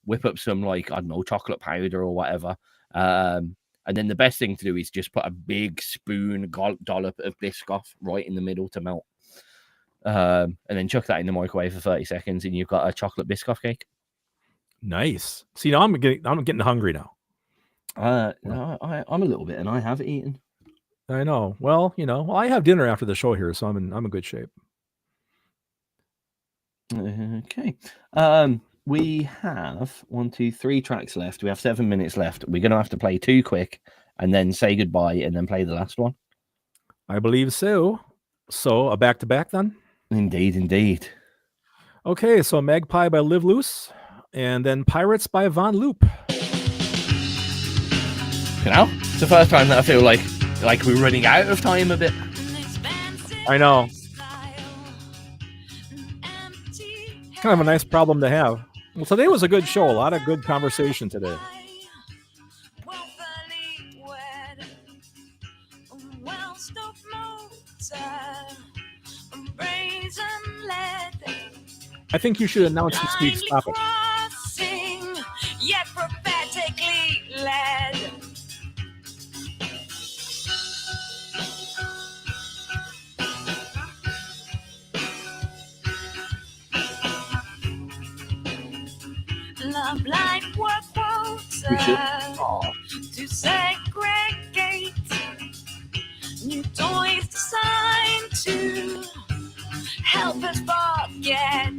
whip up some like I don't know chocolate powder or whatever, and then the best thing to do is just put a big spoon dollop of Biscoff right in the middle to melt, and then chuck that in the microwave for 30 seconds, and you've got a chocolate Biscoff cake. Nice. See, now I'm getting hungry now. I'm a little bit, and I have eaten. I know. Well, I have dinner after the show here, so I'm in good shape. Okay. We have 1, 2, 3 tracks left. We have 7 minutes left. We're gonna have to play 2 quick, and then say goodbye, and then play the last one. I believe so. So a back-to-back then. Indeed. Okay, so Magpie by Live Luce, and then Pirates by Von Loop. It's the first time that I feel like we're running out of time a bit. I know. Kind of a nice problem to have. Well, today was a good show. A lot of good conversation today. I think you should announce this week's topic. Love life work to segregate new toys designed to help us forget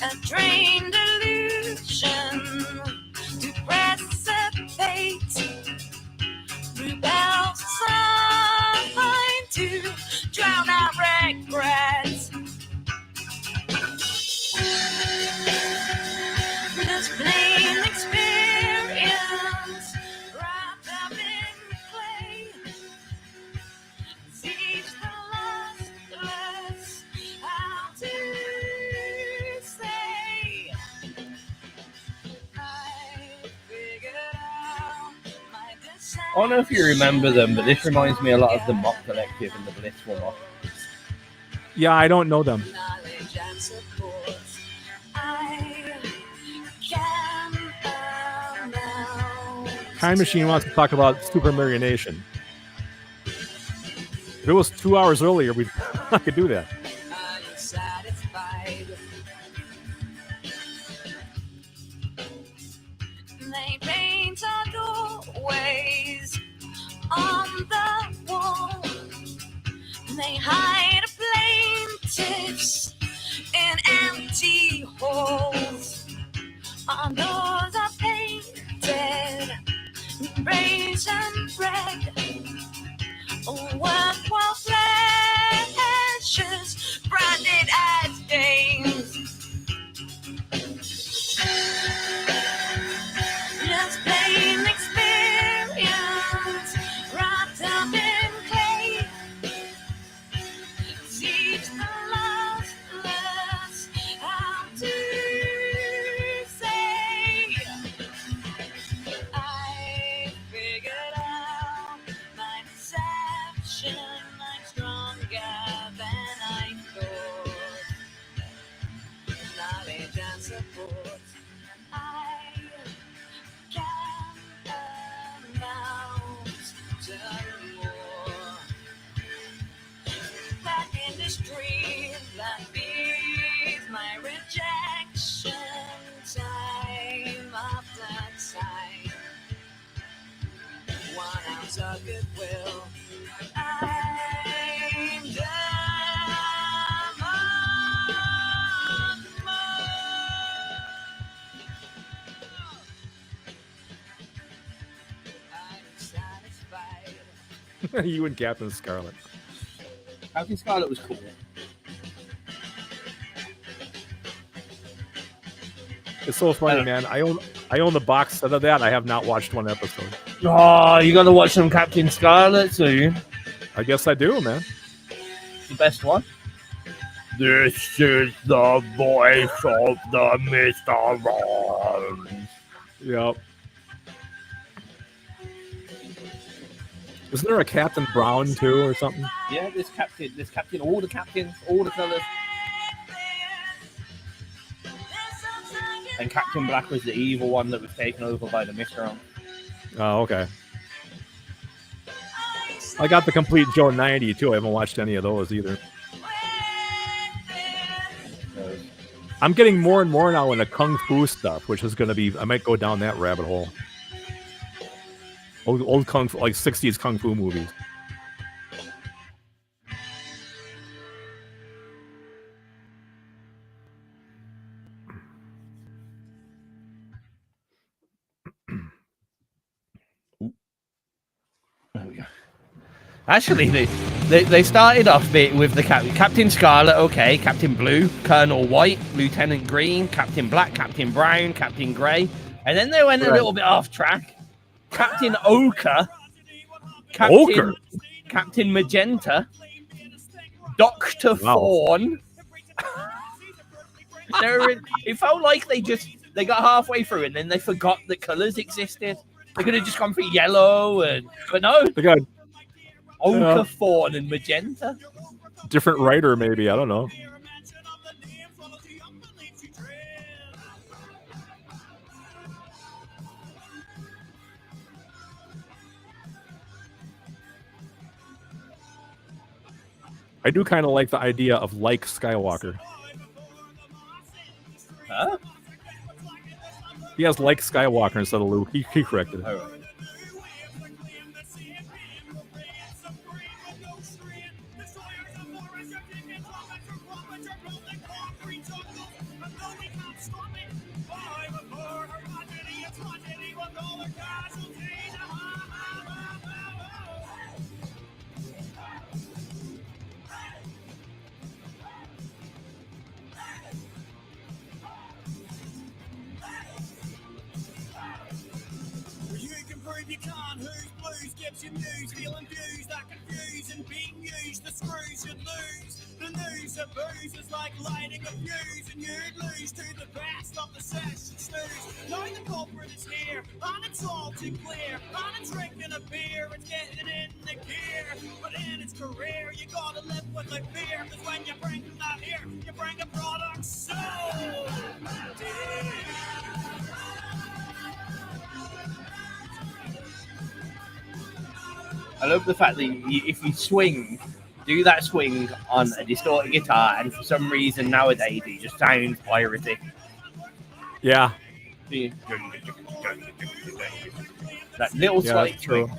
a drained illusion to precipitate rebels sign to drown out regrets. This plain experience wrapped up in clay. Teach the lustless how to say, I figured out my design. I don't know if you remember them, but this reminds me a lot of the Mock Collective and the Blissful Mock. Yeah, I don't know them. Knowledge and support. I can announce. Time Machine wants to talk about Super Mario Nation. If it was 2 hours earlier, I could do that. Are you satisfied? They paint our doorways on the wall. They hide plaintiffs in empty halls. Our doors are painted raisin red. Worthwhile pleasures branded as games. Just plain experience wrapped up in clay. Teach the lustless how to say, I figured out my deception. I'm stronger than I thought. Knowledge and support. I can announce to more. That industry that feeds my rejection time after time. 1 ounce of goodwill. I'm satisfied. You and Captain Scarlet. Captain Scarlet was cool. It's so funny, man. I own the box set of that. I have not watched one episode. Oh, you got to watch some Captain Scarlet soon. I guess I do, man. The best one. This is the voice of the Mr. Ron. Yep. Isn't there a Captain Brown too, or something? Yeah, this captain, all the captains, all the colours. And Captain Black was the evil one that was taken over by the Mr. Ron. Oh, okay. I got the complete Joe 90 too. I haven't watched any of those either. I'm getting more and more now into Kung Fu stuff, which is going to be, I might go down that rabbit hole. Old Kung Fu, like 60s Kung Fu movies. There we go. Actually, they started off with the Captain Scarlet, okay, Captain Blue, Colonel White, Lieutenant Green, Captain Black, Captain Brown, Captain Grey, and then they went a little bit off track. Captain Ochre, Captain Magenta, Dr. Fawn. It felt like they got halfway through and then they forgot that colours existed. They could have just gone for yellow, but no. They got Ochre, Fawn, and Magenta. Different writer, maybe. I don't know. I do kind of like the idea of like Skywalker. Huh? He has like Skywalker instead of Luke. He corrected it. All right. I love the fact that if you swing, do that swing on a distorted guitar, and for some reason nowadays it just sounds piratey. Yeah. That little slight swing.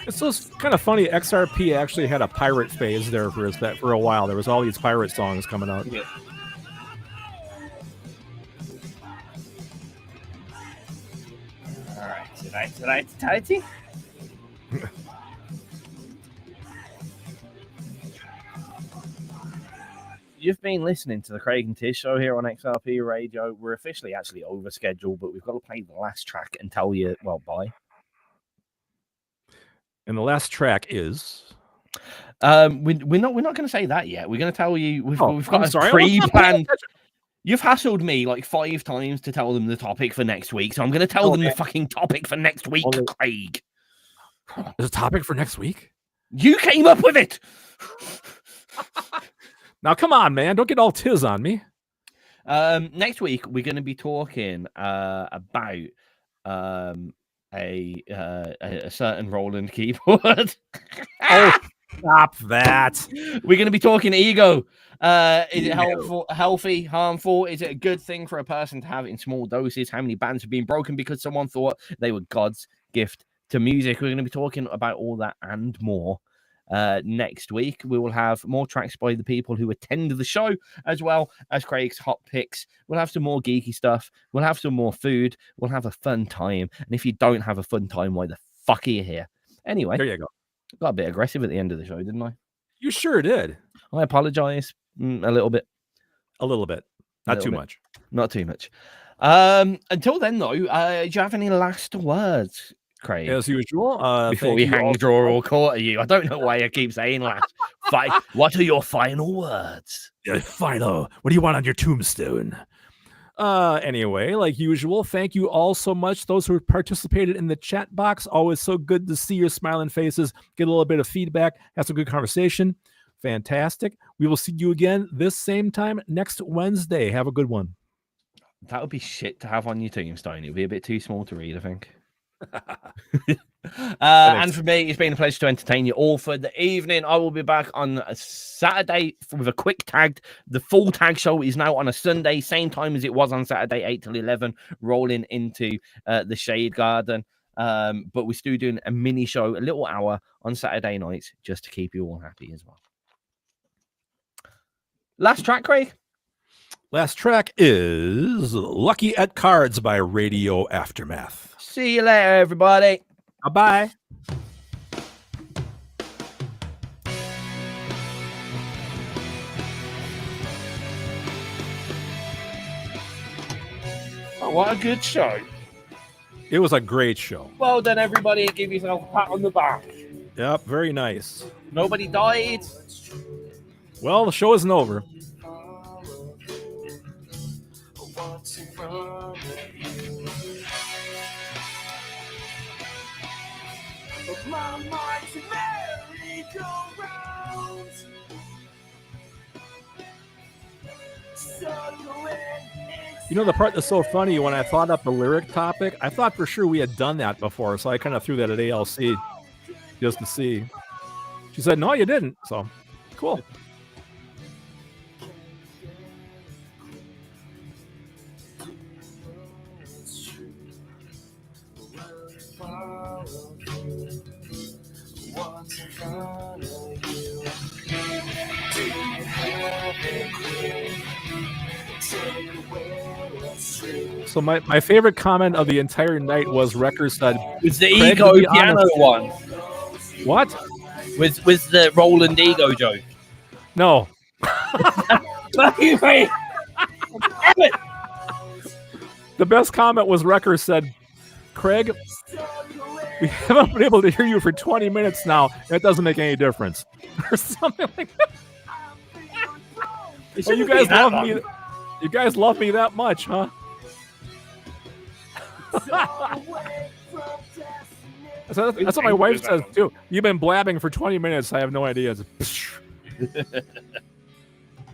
It's just kind of funny. XRP actually had a pirate phase there for a while. There was all these pirate songs coming out. Yeah. Right, tighty. You've been listening to the Craig and Tizz show here on XRP Radio. We're officially actually over schedule, but we've got to play the last track and tell you, well, bye. And the last track is we're not going to say that yet. We're going to tell you we've got a pre-planned. You've hassled me like 5 times to tell them the topic for next week, so I'm going to tell them the fucking topic for next week, Craig. There's a topic for next week? You came up with it! Now, come on, man. Don't get all Tizz on me. Next week, we're going to be talking about a certain Roland keyboard. Oh, stop that. We're going to be talking ego. Is it helpful, healthy, harmful? Is it a good thing for a person to have it in small doses? How many bands have been broken because someone thought they were God's gift to music? We're going to be talking about all that and more next week. We will have more tracks by the people who attend the show, as well as Craig's hot picks. We'll have some more geeky stuff. We'll have some more food. We'll have a fun time. And if you don't have a fun time, why the fuck are you here? Anyway, There you go. got a bit aggressive at the end of the show, didn't I? You sure did. I apologize a little bit. A little bit. Not Little too bit. much. Not too much. Until then, though, do you have any last words, Craig? As usual. Before thank we you hang, all- draw, or quarter you. I don't know why I keep saying last. What are your final words? Final. What do you want on your tombstone? Anyway, like usual, thank you all so much. Those who participated in the chat box, always so good to see your smiling faces, get a little bit of feedback, have some good conversation. Fantastic. We will see you again this same time next Wednesday. Have a good one. That would be shit to have on your tombstone. It would be a bit too small to read, I think. And for me, it's been a pleasure to entertain you all for the evening. I will be back on a Saturday with a quick tag. The full tag show is now on a Sunday, same time as it was on Saturday, 8 till 11, rolling into the Shade Garden. But we're still doing a mini show, a little hour on Saturday nights, just to keep you all happy as well. Last track, Craig. Last track is Lucky at Cards by Radio Aftermath. See you later, everybody. Bye-bye. Oh, what a good show. It was a great show. Well done, everybody. Give yourself a pat on the back. Yep, very nice. Nobody died. Well, the show isn't over. You know the part that's so funny, when I thought up the lyric topic, I thought for sure we had done that before, so I kind of threw that at ALC just to see. She said, no, you didn't. So, cool. So my favorite comment of the entire night was Wrecker said, Was the Craig, ego to be piano honest- one? what? Was the Roland ego joke? No. Fuck you, Craig. Damn it. The best comment was Wrecker said, Craig, we haven't been able to hear you for 20 minutes now. That doesn't make any difference. Or something like that. Oh, you guys love me. You guys love me that much, huh? That's what my wife says too. You've been blabbing for 20 minutes. I have no idea.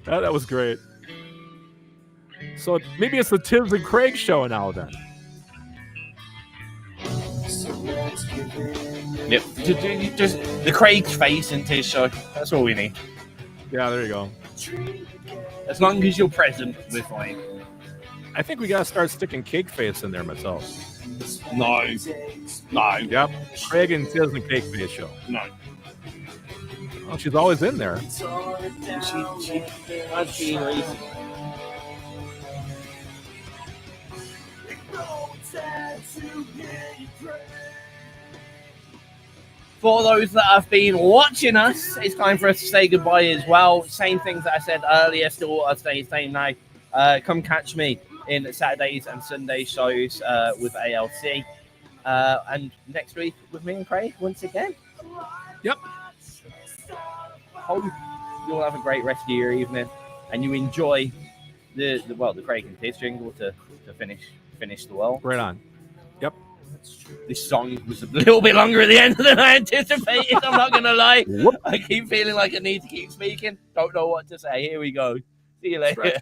That was great. So maybe it's the Tizz and Craig show now then. Yep. Just the Craig's face and Tizz show. That's all we need. Yeah, there you go. As long as you're present, we're fine. I think we gotta start sticking Cake Face in there myself. No. Yep. Craig and Tizz and Cake Face show. No. Oh, she's always in there. For those that have been watching us, it's time for us to say goodbye as well. Same things that I said earlier, still I'll say now. Come catch me in Saturdays and Sunday shows with ALC. And next week with me and Craig once again. Yep. Hope you all have a great rest of your evening and you enjoy the Craig and Tizz jingle to finish the world. Right on. Yep. This song was a little bit longer at the end than I anticipated. I'm not gonna lie. I keep feeling like I need to keep speaking. Don't know what to say. Here we go. See you later. Right.